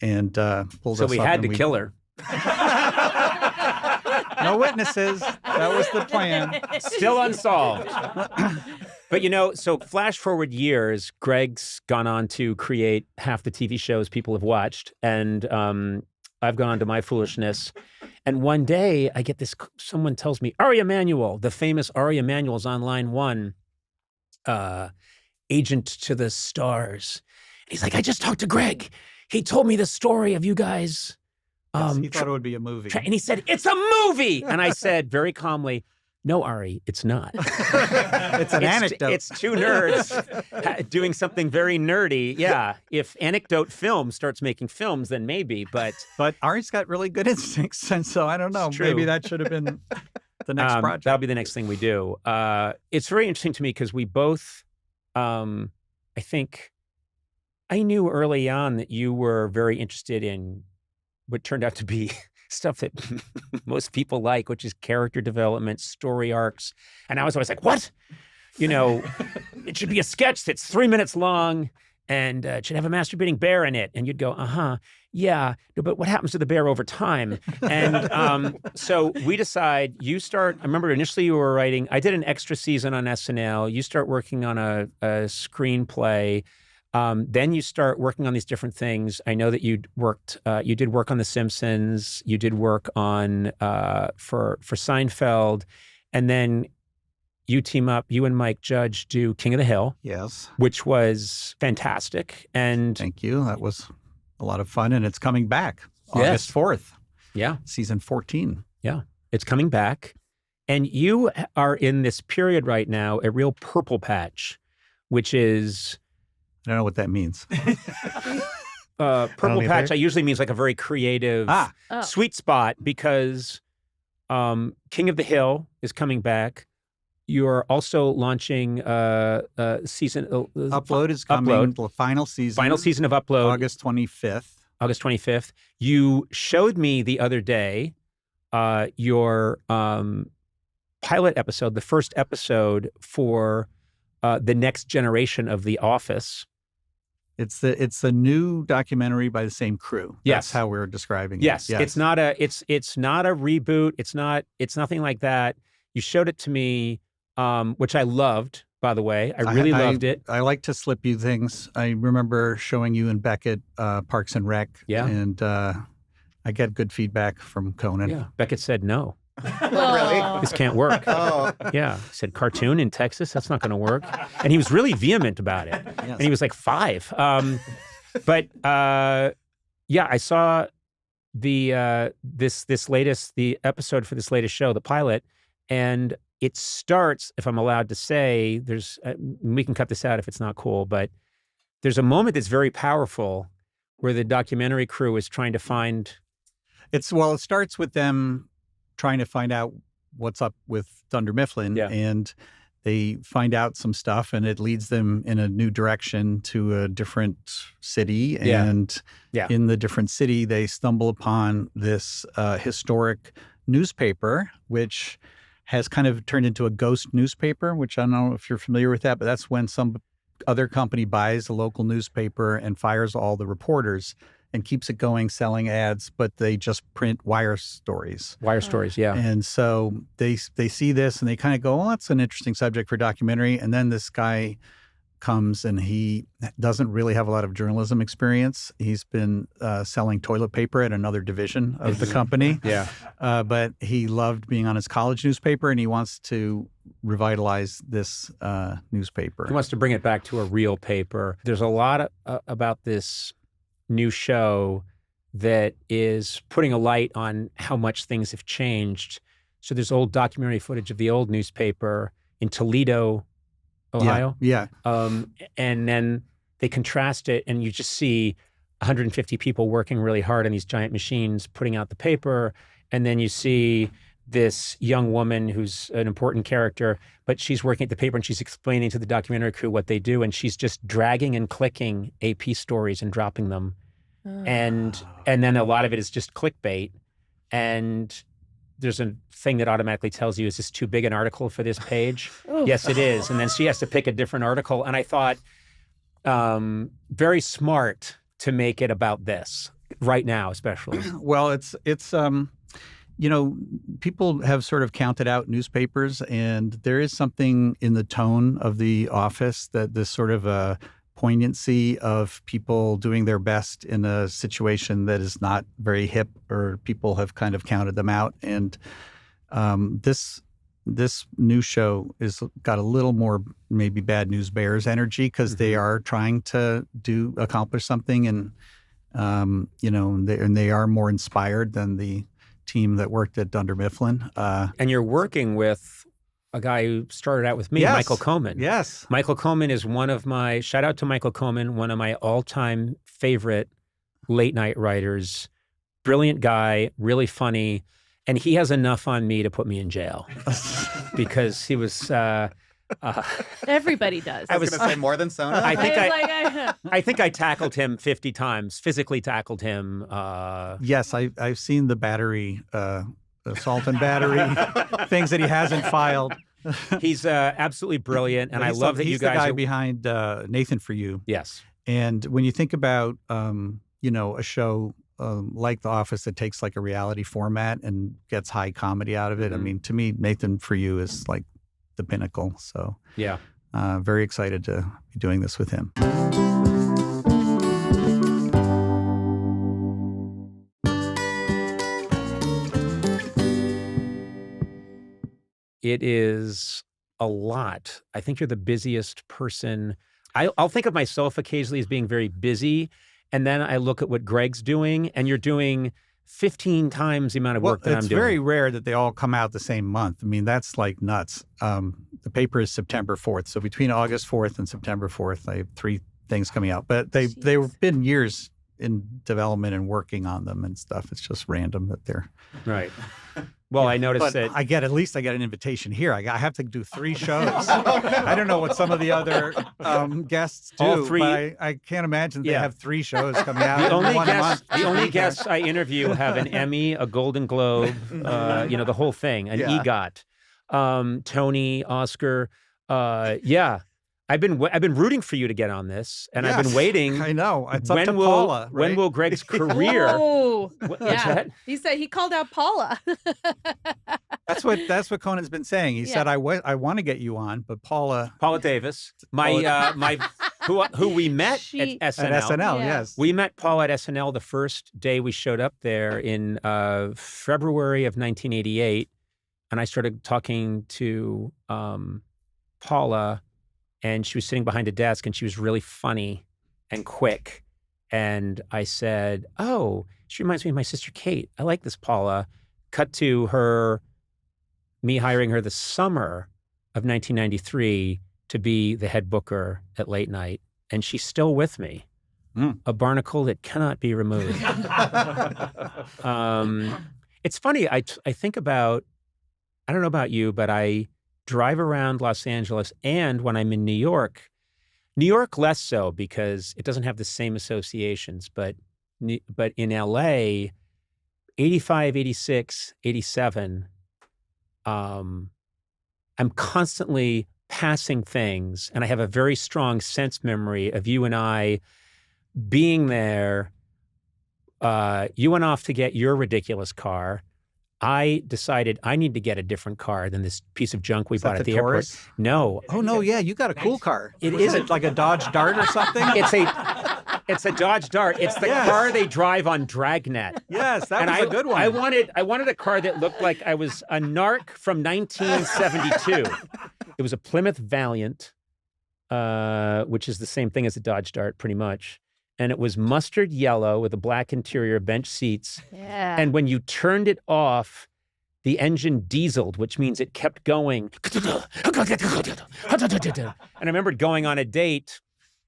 A: and pulled
B: So
A: us
B: we
A: up
B: had
A: and
B: to kill her.
A: No witnesses. That was the plan.
B: Still unsolved. But so flash forward years, Greg's gone on to create half the TV shows people have watched, and I've gone on to my foolishness. And one day I get someone tells me, Ari Emanuel, the famous Ari Emanuel's on line one, agent to the stars. He's like, I just talked to Greg. He told me the story of you guys.
A: Yes, he thought it would be a movie.
B: And he said, it's a movie. And I said very calmly, no, Ari, it's not.
A: It's an anecdote.
B: It's two nerds doing something very nerdy. Yeah. If Anecdote Film starts making films, then maybe. But
A: Ari's got really good instincts, and so I don't know.
B: true.
A: Maybe that should have been the next project.
B: That'll be the next thing we do. It's very interesting to me because we both, I think, I knew early on that you were very interested in what turned out to be stuff that most people like, which is character development, story arcs. And I was always like, what? It should be a sketch that's 3 minutes long and it should have a masturbating bear in it. And you'd go, yeah, no, but what happens to the bear over time? And so we decide, I remember initially you were writing, I did an extra season on SNL. You start working on a screenplay. Then you start working on these different things. I know that you did work on The Simpsons. You did work on for Seinfeld, and then you team up. You and Mike Judge do King of the Hill.
A: Yes.
B: Which was fantastic. And
A: Thank you. That was a lot of fun, and it's coming back
B: Yes.
A: August 4th.
B: Yeah,
A: Season 14.
B: yeah, it's coming back. And you are in this period right now, a real purple patch, which is.
A: I don't know what that means.
B: Purple
F: either.
B: patch, I usually means like a very creative
C: Oh.
B: sweet spot because King of the Hill is coming back. You're also launching season
A: Upload is coming.
B: Upload.
A: The final season
B: of Upload,
A: August 25th.
B: August 25th. You showed me the other day your pilot episode, the first episode for the next generation of The Office.
A: It's the new documentary by the same crew.
B: Yes.
A: That's how we're describing
B: Yes,
A: it.
B: it's not a reboot. It's nothing like that. You showed it to me, which I loved, by the way. I really loved it.
A: I like to slip you things. I remember showing you and Beckett Parks and Rec.
B: Yeah.
A: And I get good feedback from Conan.
B: Yeah. Beckett said no.
C: Oh.
B: This can't work.
F: Oh,
B: Yeah. He said, cartoon in Texas? That's not going to work. And he was really vehement about it.
A: Yes.
B: And he was like 5. But yeah, I saw the the episode for this latest show, the pilot, and it starts, if I'm allowed to say, there's we can cut this out if it's not cool, but there's a moment that's very powerful where the documentary crew is trying to find.
A: It starts with them trying to find out what's up with Dunder Mifflin,
B: Yeah.
A: and they find out some stuff, and it leads them in a new direction to a different city.
B: Yeah.
A: And
B: Yeah.
A: in the different city, they stumble upon this historic newspaper, which has kind of turned into a ghost newspaper, which I don't know if you're familiar with that, but that's when some other company buys a local newspaper and fires all the reporters and keeps it going, selling ads, but they just print wire stories.
B: Wire stories, yeah.
A: And so they see this and they kind of go, "Oh, that's an interesting subject for a documentary." And then this guy comes and he doesn't really have a lot of journalism experience. He's been selling toilet paper at another division of the company.
B: Yeah.
A: But he loved being on his college newspaper, and he wants to revitalize this newspaper.
B: He wants to bring it back to a real paper. There's a lot about this new show that is putting a light on how much things have changed. So there's old documentary footage of the old newspaper in Toledo, Ohio.
A: Yeah.
B: And then they contrast it, and you just see 150 people working really hard on these giant machines, putting out the paper. And then you see this young woman who's an important character, but she's working at the paper and she's explaining to the documentary crew what they do. And she's just dragging and clicking AP stories and dropping them. And then a lot of it is just clickbait. And there's a thing that automatically tells you, is this too big an article for this page? Yes, it is. And then she has to pick a different article. And I thought, very smart to make it about this right now, especially.
A: Well, it's people have sort of counted out newspapers, and there is something in the tone of The Office, that this sort of a poignancy of people doing their best in a situation that is not very hip, or people have kind of counted them out. And this new show is got a little more maybe Bad News Bears energy, because they are trying to accomplish something, and they are more inspired than the team that worked at Dunder Mifflin.
B: And you're working with a guy who started out with me,
A: Yes.
B: Michael Coman.
A: Yes.
B: Michael Coman is shout out to Michael Coman, one of my all-time favorite late night writers. Brilliant guy, really funny. And he has enough on me to put me in jail because he was...
C: Everybody does.
F: I was going to say more than Sona.
B: I think I tackled him 50 times, physically tackled him.
A: Yes, I've seen the battery, assault and battery things that he hasn't filed.
B: He's absolutely brilliant, and I love that you
A: he's
B: guys
A: the guy
B: are...
A: behind Nathan For You.
B: Yes.
A: And when you think about, a show like The Office that takes like a reality format and gets high comedy out of it, I mean, to me, Nathan For You is like the pinnacle. So
B: Yeah.
A: very excited to be doing this with him.
B: It is a lot. I think you're the busiest person. I'll think of myself occasionally as being very busy, and then I look at what Greg's doing, and you're doing 15 times the amount of work that I'm
A: it's
B: doing.
A: very rare that they all come out the same month. I mean, that's like nuts. The paper is September 4th. So between August 4th and September 4th, I have 3 things coming out. But they've been years in development and working on them and stuff. It's just random that they're...
B: Right. Well, I noticed
A: But
B: that...
A: at least I get an invitation here. I have to do 3 shows. I don't know what some of the other guests do,
B: All 3
A: but I can't imagine they
B: Yeah.
A: have 3 shows coming out
B: The
A: in
B: only
A: 1 month.
B: guests I interview have an Emmy, a Golden Globe, the whole thing, an
A: Yeah.
B: EGOT, Tony, Oscar. Yeah, I've been rooting for you to get on this, and I've been
A: Yes,
B: waiting.
A: I know. It's up
B: When
A: to
B: will
A: Paula,
B: when
A: right?
B: will Greg's career?
E: Oh,
B: What's
E: yeah.
B: that?
E: He said he called out Paula.
A: That's what Conan's been saying. He said, I want to get you on, but Paula
B: Paula Davis, my who we met
C: She-
B: at SNL.
A: at SNL,
C: Yeah.
A: yes.
B: We met Paula at SNL the first day we showed up there in February of 1988. and I started talking to Paula, and she was sitting behind a desk, and she was really funny and quick. And I said, "Oh, she reminds me of my sister Kate. I like this Paula." Cut to me hiring her the summer of 1993 to be the head booker at Late Night, and she's still with me. A barnacle that cannot be removed. It's funny. I think about. I don't know about you, but I drive around Los Angeles, and when I'm in New York less so because it doesn't have the same associations, but in LA, 85, 86, 87, I'm constantly passing things, and I have a very strong sense memory of you and I being there. You went off to get your ridiculous car. I decided I need to get a different car than this piece of junk we bought at the airport. No.
A: Oh no, yeah, you got a cool car.
B: It
A: Is it like a Dodge Dart or something?
B: It's a Dodge Dart. It's the car they drive on Dragnet.
A: Yes, that was a good one.
B: I wanted a car that looked like I was a narc from 1972. It was a Plymouth Valiant, which is the same thing as a Dodge Dart, pretty much. And it was mustard yellow with a black interior, bench seats.
C: Yeah.
B: And when you turned it off, the engine dieseled, which means it kept going. And I remember going on a date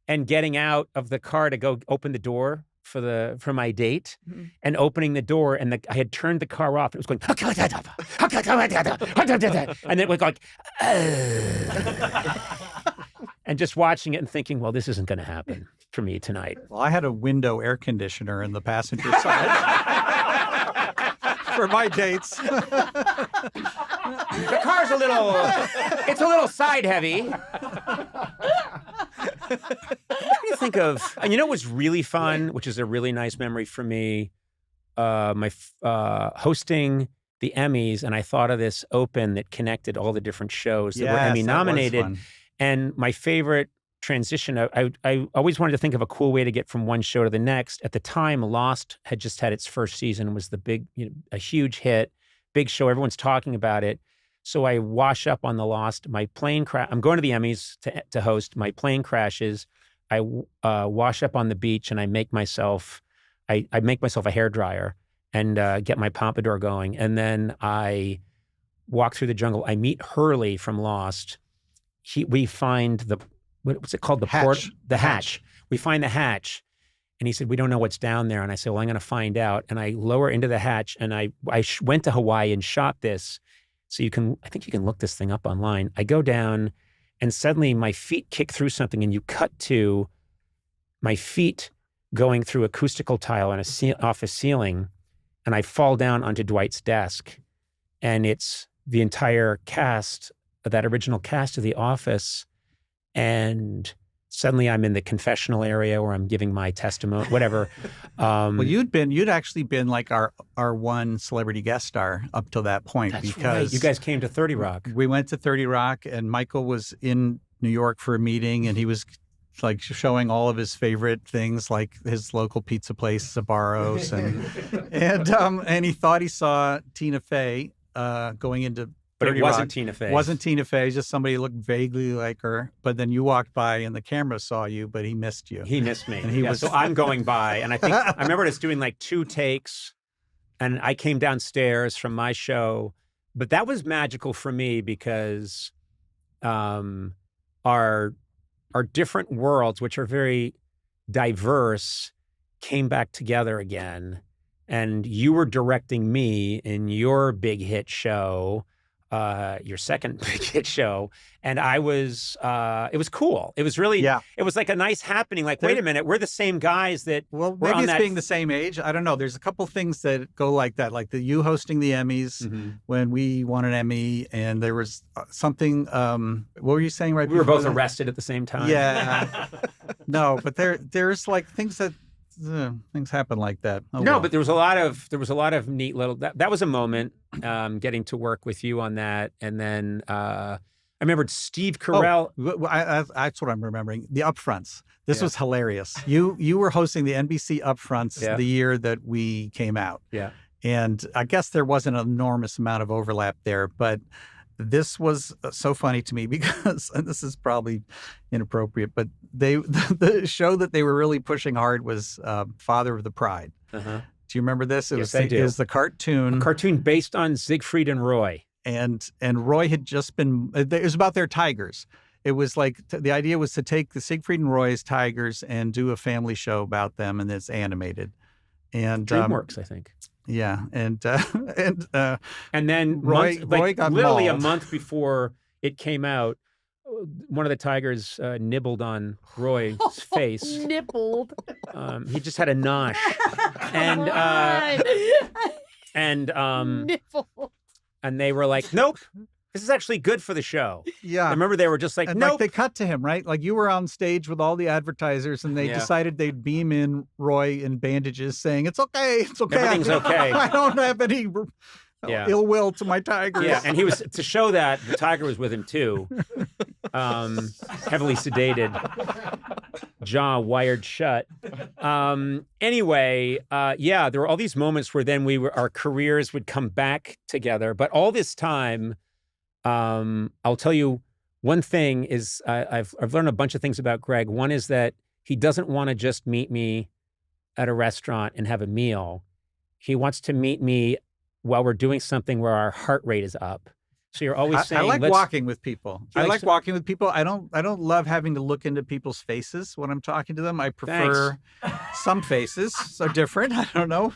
B: and getting out of the car to go open the door for my date, and opening the door, and I had turned the car off. It was going, and it was like, and just watching it and thinking, well, this isn't going to happen for me tonight.
A: Well, I had a window air conditioner in the passenger side for my dates.
B: The car's a little side heavy. What do you think of, and you know what's really fun, which is a really nice memory for me, my hosting the Emmys, and I thought of this open that connected all the different shows that were Emmy nominated. And my favorite transition, I always wanted to think of a cool way to get from one show to the next. At the time, Lost had just had its first season, was the big, a huge hit, big show. Everyone's talking about it. So I wash up on the Lost. My plane I'm going to the Emmys to host. My plane crashes. I wash up on the beach, and I make myself a hairdryer and get my pompadour going. And then I walk through the jungle. I meet Hurley from Lost. We find what's it called? The hatch. We find the hatch. And he said, we don't know what's down there. And I said, well, I'm going to find out. And I lower into the hatch, and I went to Hawaii and shot this. So I think you can look this thing up online. I go down, and suddenly my feet kick through something, and you cut to my feet going through acoustical tile on a office ceiling, and I fall down onto Dwight's desk. And it's the entire cast, that original cast of The Office, and suddenly I'm in the confessional area where I'm giving my testimony, whatever.
A: Well, you'd actually been like our one celebrity guest star up till that point.
B: That's
A: because
B: right. You guys came to 30 Rock.
A: We went to 30 Rock, and Michael was in New York for a meeting, and he was like showing all of his favorite things, like his local pizza place, Sbarro's, and he thought he saw Tina Fey going into.
B: But it wasn't Tina Fey.
A: Wasn't Tina Fey, just somebody who looked vaguely like her. But then you walked by, and the camera saw you, but he missed you.
B: He missed me.
A: And
B: So I'm going by, and I remember us doing like 2 takes, and I came downstairs from my show. But that was magical for me because our different worlds, which are very diverse, came back together again. And you were directing me in your big hit show, your second big hit show. And it was cool. It was really, it was like a nice happening. Like, wait a minute, we're the same guys that
A: Well, maybe it's being the same age. I don't know. There's a couple things that go like that, like you hosting the Emmys when we won an Emmy, and there was something, what were you saying right
B: we were
A: before
B: both
A: that?
B: arrested at the same time.
A: Yeah. No, but there's like things that, things happen like that. Oh,
B: no,
A: well.
B: but there was a lot of neat little. That was a moment, getting to work with you on that, and then I remembered Steve Carell.
A: That's what I'm remembering. The upfronts. This was hilarious. You were hosting the NBC upfronts the year that we came out.
B: Yeah.
A: And I guess there wasn't an enormous amount of overlap there, but this was so funny to me because, and this is probably inappropriate, but the show that they were really pushing hard was Father of the Pride.
B: Uh-huh.
A: Do you remember this?
B: Yes, I do.
A: It was the cartoon.
B: A cartoon based on Siegfried and Roy.
A: And Roy had just been, it was about their tigers. It was like, the idea was to take the Siegfried and Roy's tigers and do a family show about them, and it's animated. And
B: DreamWorks, I think.
A: Yeah, and
B: then
A: Roy got
B: literally
A: mauled.
B: a month before it came out, one of the tigers nibbled on Roy's face.
C: Nippled.
B: He just had a nosh,
C: Nipple.
B: and they were like, "Nope, this is actually good for the show."
A: yeah.
B: I remember they were just like,
A: And
B: "Nope."
A: like they cut to him, right? Like you were on stage with all the advertisers, and they
B: Yeah.
A: decided they'd beam in Roy in bandages, saying, "It's okay, it's okay,
B: Everything's okay."
A: I don't have any
B: Yeah.
A: ill will to my tigers."
B: Yeah, and he was to show that the tiger was with him too, heavily sedated, jaw wired shut. Anyway, yeah, there were all these moments where then our careers would come back together. But all this time, I'll tell you one thing is I've learned a bunch of things about Greg. One is that he doesn't want to just meet me at a restaurant and have a meal. He wants to meet me while we're doing something where our heart rate is up. So you're always saying,
A: I like
B: let's,
A: walking with people.
B: He
A: I
B: likes
A: like walking with people. I don't love having to look into people's faces when I'm talking to them. I prefer some faces. So different. I don't know.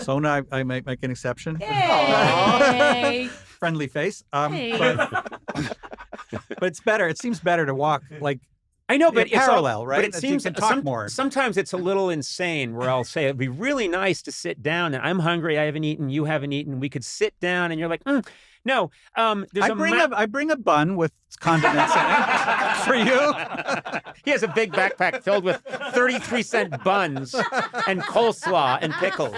A: Sona, I might make an exception.
C: Hey.
A: Friendly face.
C: Hey.
A: But it's better. It seems better to walk like
B: I know, but it's
A: parallel, right?
B: But it
A: That
B: seems
A: you can talk more.
B: Sometimes it's a little insane where I'll say it'd be really nice to sit down and I'm hungry, I haven't eaten, you haven't eaten. We could sit down and you're like, no. There's
A: I bring a bun with condiments in it for you.
B: He has a big backpack filled with 33-cent buns and coleslaw and pickles.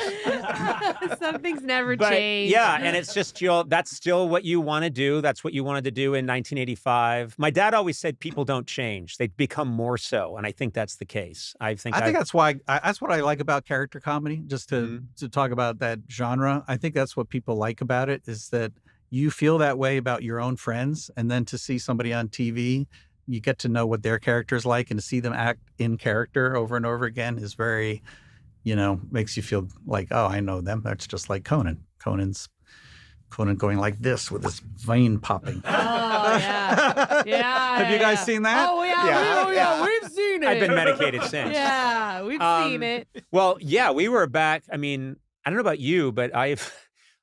C: Some things never
B: But
C: change.
B: yeah, and it's just that's still what you want to do. That's what you wanted to do in 1985. My dad always said people don't change; they become more so, and I think that's the case. I think
A: that's why that's what I like about character comedy. Just to talk about that genre, I think that's what people like about it is that you feel that way about your own friends, and then to see somebody on TV, you get to know what their character's like, and to see them act in character over and over again is very, makes you feel like, oh, I know them. That's just like Conan. Conan going like this with his vein popping.
C: Oh, yeah. Yeah.
A: Have you guys seen that?
C: Oh, yeah. We've seen it.
B: I've been medicated since.
C: Yeah, we've seen it.
B: Well, yeah, we were back. I mean, I don't know about you, but I've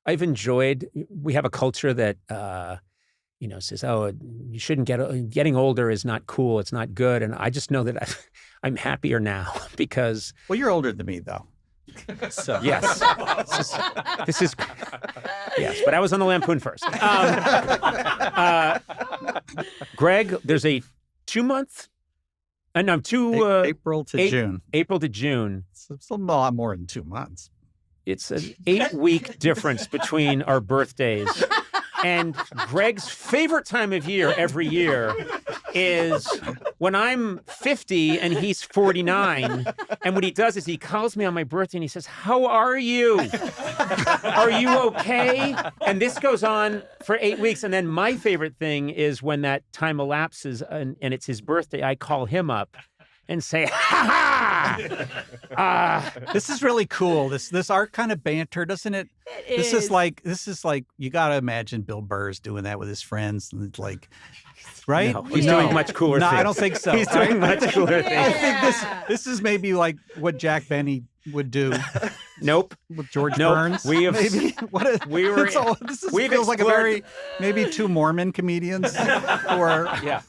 B: enjoyed. We have a culture that says, "Oh, you shouldn't getting older is not cool. It's not good." And I just know that I'm happier now because.
A: Well, you're older than me, though. So
B: yes, this is yes. But I was on the Lampoon first. Greg, there's a 2-month.
A: April to June.
B: April to June.
A: It's a lot more than 2 months.
B: It's an 8-week difference between our birthdays. And Greg's favorite time of year every year is when I'm 50 and he's 49. And what he does is he calls me on my birthday and he says, "How are you? Are you okay?" And this goes on for 8 weeks. And then my favorite thing is when that time elapses and it's his birthday, I call him up and say, "Ha ha!"
A: This is really cool. This our kind of banter, doesn't it? This is like you got to imagine Bill Burr's doing that with his friends, like, right?
B: No, he's doing much cooler things.
A: I don't think so.
B: He's doing much cooler
A: I
B: things.
A: think this is maybe like what Jack Benny would do.
B: Nope.
A: With George
B: Nope.
A: Burns.
B: We have.
A: Maybe
B: We were.
A: This feels like a very maybe two Mormon comedians who are
B: Yeah.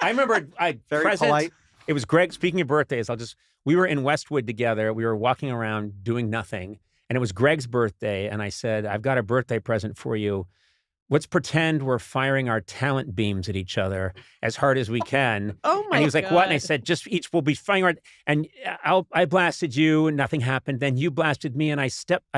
B: I remember
A: very polite.
B: It was Greg, speaking of birthdays, we were in Westwood together. We were walking around doing nothing. And it was Greg's birthday. And I said, "I've got a birthday present for you. Let's pretend we're firing our talent beams at each other as hard as we can."
C: Oh, my
B: And he was like,
C: God.
B: "What?" And I said, "Just each will be firing our..." And I blasted you and nothing happened. Then you blasted me and I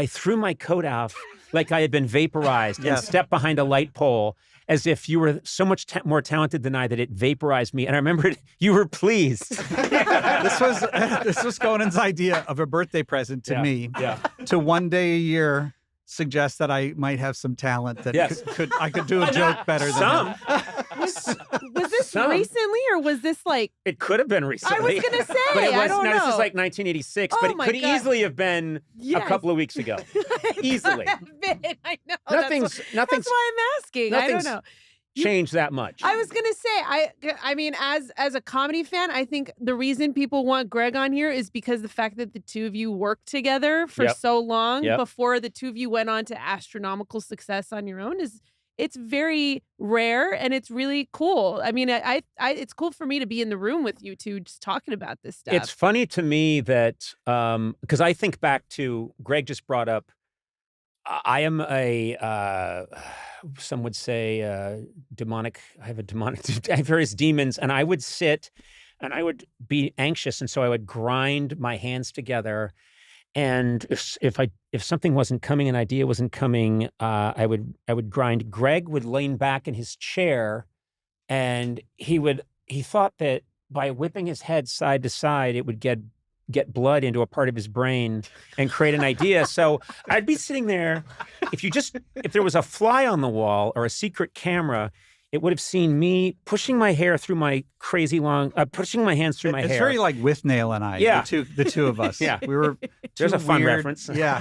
B: threw my coat off like I had been vaporized and stepped behind a light pole as if you were so much more talented than I that it vaporized me. And I remembered you were pleased.
A: This was Conan's idea of a birthday present to me.
B: Yeah.
A: To one day a year suggests that I might have some talent that
B: Yes.
A: I could do a joke better than
B: Some.
A: him.
E: Was this
B: Some.
E: recently or was this like?
B: It could have been recently.
E: I was gonna say.
B: But it was,
E: I don't
B: no,
E: know.
B: this is like 1986, but
E: Oh
B: it
E: my
B: could
E: God.
B: easily have been a
E: Yes.
B: couple of weeks ago. Easily.
E: I know.
B: Nothing's
E: That's why I'm asking. I don't
B: nothing's
E: know.
B: changed that much.
E: I was gonna say, I mean, as a comedy fan, I think the reason people want Greg on here is because the fact that the two of you worked together for
B: Yep.
E: so long
B: Yep.
E: before the two of you went on to astronomical success on your own it's very rare and it's really cool. I mean, I it's cool for me to be in the room with you two just talking about this stuff.
B: It's funny to me that because I think back to Greg just brought up. I am a some would say demonic. I have I have various demons, and I would sit and I would be anxious, and so I would grind my hands together. And if something wasn't coming, an idea wasn't coming, I would grind. Greg would lean back in his chair, and he thought that by whipping his head side to side, it would get blood into a part of his brain and create an idea. So I'd be sitting there. If there was a fly on the wall or a secret camera, it would have seen me pushing my hair through my crazy long, pushing my hands through my hair.
A: It's very like With Nail and I,
B: Yeah.
A: the two of us.
B: Yeah.
A: We were
B: There's
A: two
B: a fun
A: weird-
B: reference.
A: Yeah.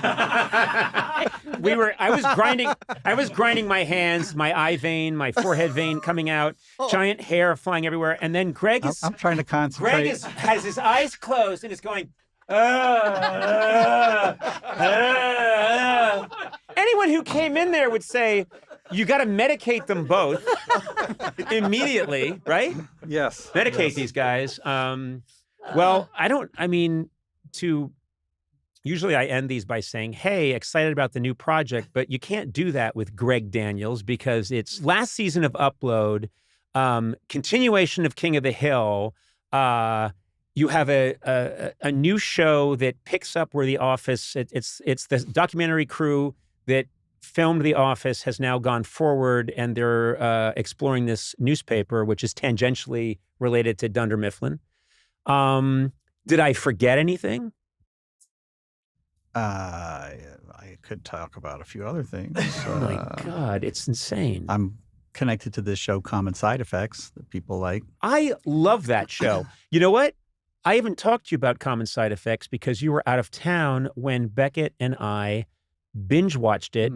B: I was grinding my hands, my eye vein, my forehead vein coming out, giant hair flying everywhere. And then Greg
A: I'm trying to concentrate.
B: has his eyes closed and is going, Anyone who came in there would say, you got to medicate them both immediately, right?
A: Yes.
B: Medicate these guys. Well, usually I end these by saying, hey, excited about the new project, but you can't do that with Greg Daniels because it's last season of Upload, continuation of King of the Hill. You have a new show that picks up where The Office, it's the documentary crew that filmed The Office has now gone forward, and they're exploring this newspaper, which is tangentially related to Dunder Mifflin. Did I forget anything?
A: I could talk about a few other things.
B: Oh my God, it's insane.
A: I'm connected to this show, Common Side Effects, that people like.
B: I love that show. You know what? I haven't talked to you about Common Side Effects because you were out of town when Beckett and I binge watched it.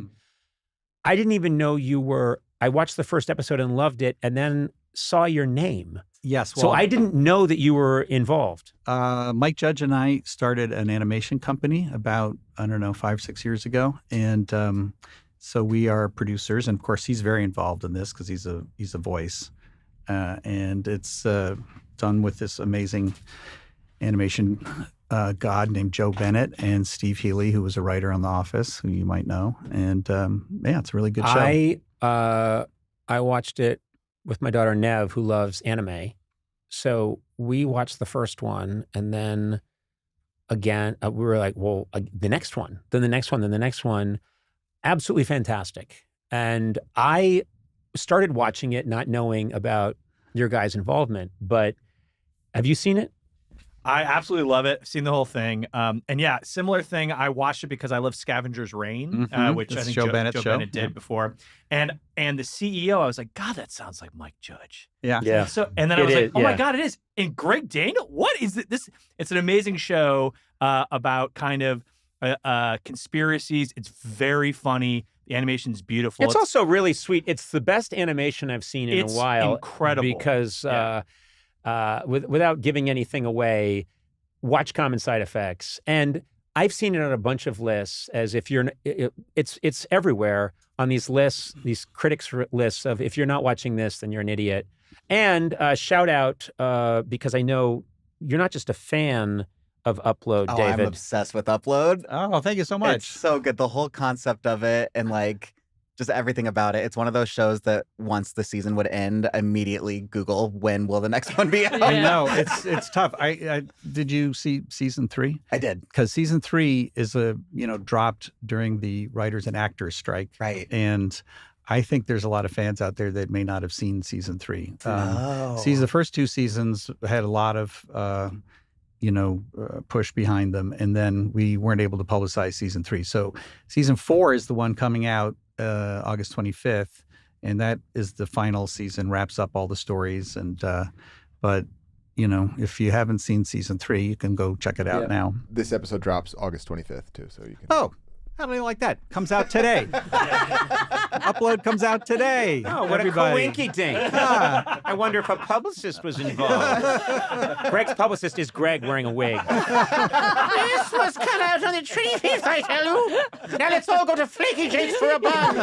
B: I didn't even know you were. I watched the first episode and loved it, and then saw your name.
A: Yes.
B: So
A: Well,
B: I didn't know that you were involved.
A: Mike Judge and I started an animation company about, 5-6 years ago. And so we are producers. And of course, he's very involved in this because he's a voice. And it's done with this amazing animation god named Joe Bennett and Steve Healy, who was a writer on The Office, who you might know. And it's a really good show.
B: I watched it with my daughter Nev, who loves anime. So we watched the first one, and then again, we were like, well, the next one, then the next one, then the next one. Absolutely fantastic. And I started watching it not knowing about your guys' involvement, but have you seen it?
F: I absolutely love it. I've seen the whole thing. And yeah, similar thing. I watched it because I love Scavenger's Reign, which
A: That's
F: I think
A: Joe Bennett's show.
F: Bennett did before. And the CEO, I was like, God, that sounds like Mike Judge.
A: Yeah.
B: Yeah.
F: So, and then I
B: It
F: was like,
B: is,
F: oh my
B: yeah.
F: God, it is. And Greg Daniel, what is it? This? It's an amazing show about kind of conspiracies. It's very funny. The animation's beautiful.
B: It's also really sweet. It's the best animation I've seen in a
F: It's
B: while.
F: incredible.
B: Because
F: Yeah.
B: without giving anything away, watch Common Side Effects. And I've seen it on a bunch of lists as if you're, it's everywhere on these lists, these critics lists of if you're not watching this, then you're an idiot. And shout out, because I know you're not just a fan of Upload,
G: Oh,
B: David.
G: I'm obsessed with Upload.
A: Oh, thank you so much.
G: It's so good. The whole concept of it and like just everything about it. It's one of those shows that once the season would end, immediately Google when will the next one be out.
A: I know it's tough. I did you see season 3?
G: I did.
A: Because season 3 is dropped during the writers and actors strike,
G: Right.
A: and I think there's a lot of fans out there that may not have seen season 3.
G: Oh.
A: The first 2 seasons had a lot of push behind them. And then we weren't able to publicize season 3. So season 4 is the one coming out August 25th. And that is the final season, wraps up all the stories. And, but, if you haven't seen season 3, you can go check it out now.
H: This episode drops August 25th too, so you can.
A: Oh, how do you like that? Comes out today. Upload comes out today.
B: Oh, what
A: everybody.
B: a coinky-dink. I wonder if a publicist was involved. Greg's publicist is Greg wearing a wig. This was cut out on the tree piece, I tell you. Now let's all go to Flaky Jake's for a bun.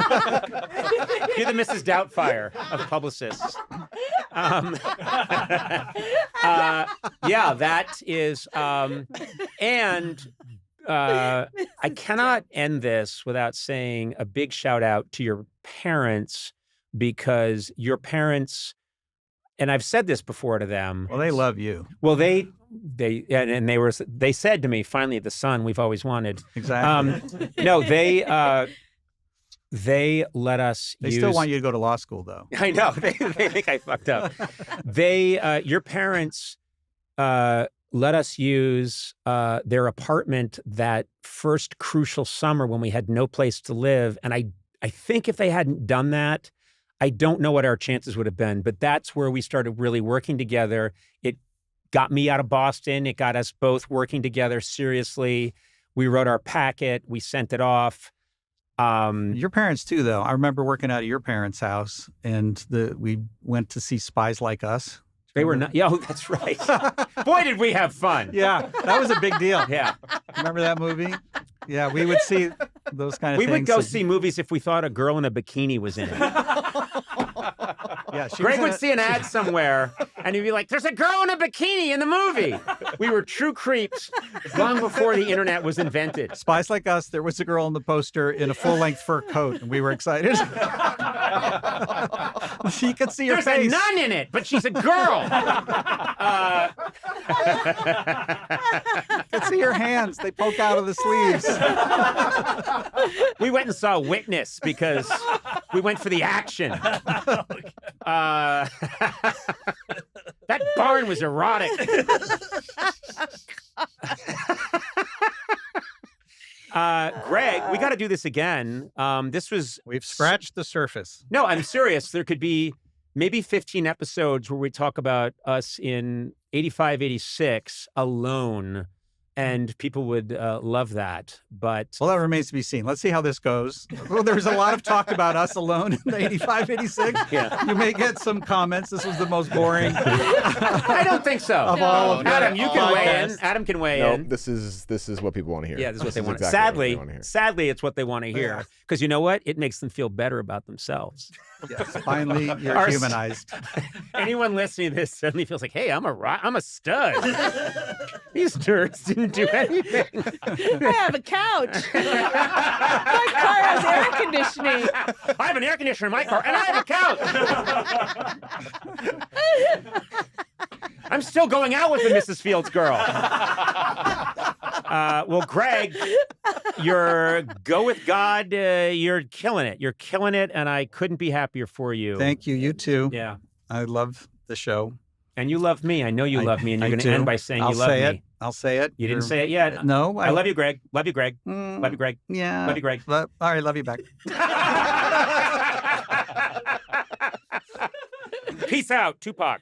B: You're the Mrs. Doubtfire of publicists. Yeah, that is, and I cannot end this without saying a big shout out to your parents, because your parents, and I've said this before to them.
A: Well, they love you.
B: Well, they said to me, finally, the son we've always wanted.
A: Exactly.
B: No, they let us.
A: They still want you to go to law school, though.
B: I know. They think I fucked up. Your parents let us use their apartment that first crucial summer when we had no place to live. And I think if they hadn't done that, I don't know what our chances would have been. But that's where we started really working together. It got me out of Boston. It got us both working together seriously. We wrote our packet. We sent it off.
A: Your parents too, though. I remember working out of your parents' house, and we went to see Spies Like Us.
B: They were not. Yeah, that's right. Boy, did we have fun.
A: Yeah, that was a big deal.
B: Yeah.
A: Remember that movie? Yeah, we would see those kind of
B: things. We would go see movies if we thought a girl in a bikini was in it.
A: Yeah,
B: Greg would see an ad somewhere, and he'd be like, "There's a girl in a bikini in the movie." We were true creeps long before the internet was invented.
A: Spies Like Us, there was a girl in the poster in a full-length fur coat, and we were excited. She could see her face.
B: There's a nun in it, but she's a girl.
A: Could see her hands. They poke out of the sleeves.
B: We went and saw Witness because we went for the action. That barn was erotic. Greg, we got to do this again.
A: We've scratched the surface.
B: No, I'm serious. There could be maybe 15 episodes where we talk about us in 85, 86 alone. And people would love that. But
A: well, that remains to be seen. Let's see how this goes. Well, there was a lot of talk about us alone in the 85, 86.
B: Yeah.
A: You may get some comments. This was the most boring.
B: I don't think so.
A: Of all of
B: Adam, you can weigh in. Adam can weigh in.
H: This is what people want to hear.
B: Yeah, this is what they want.
H: Exactly
B: Sadly, it's what they want to hear. Because you know what? It makes them feel better about themselves.
A: Yes, finally, you're humanized.
B: Anyone listening to this suddenly feels like, hey, I'm a stud. These nerds didn't do anything.
E: I have a couch. My car has air conditioning.
B: I have an air conditioner in my car, and I have a couch. I'm still going out with the Mrs. Fields girl. Well, Greg, you're go with God. You're killing it. You're killing it, and I couldn't be happier for you.
A: Thank you. You too.
B: Yeah.
A: I love the show.
B: And you love me. I know you love me, and you're going to end by saying you love me.
A: I'll say it.
B: You didn't say it yet.
A: No.
B: I love you, Greg. Love you, Greg. Love you, Greg.
A: Yeah.
B: Love you, Greg.
A: All right. Love you back.
B: Peace out, Tupac.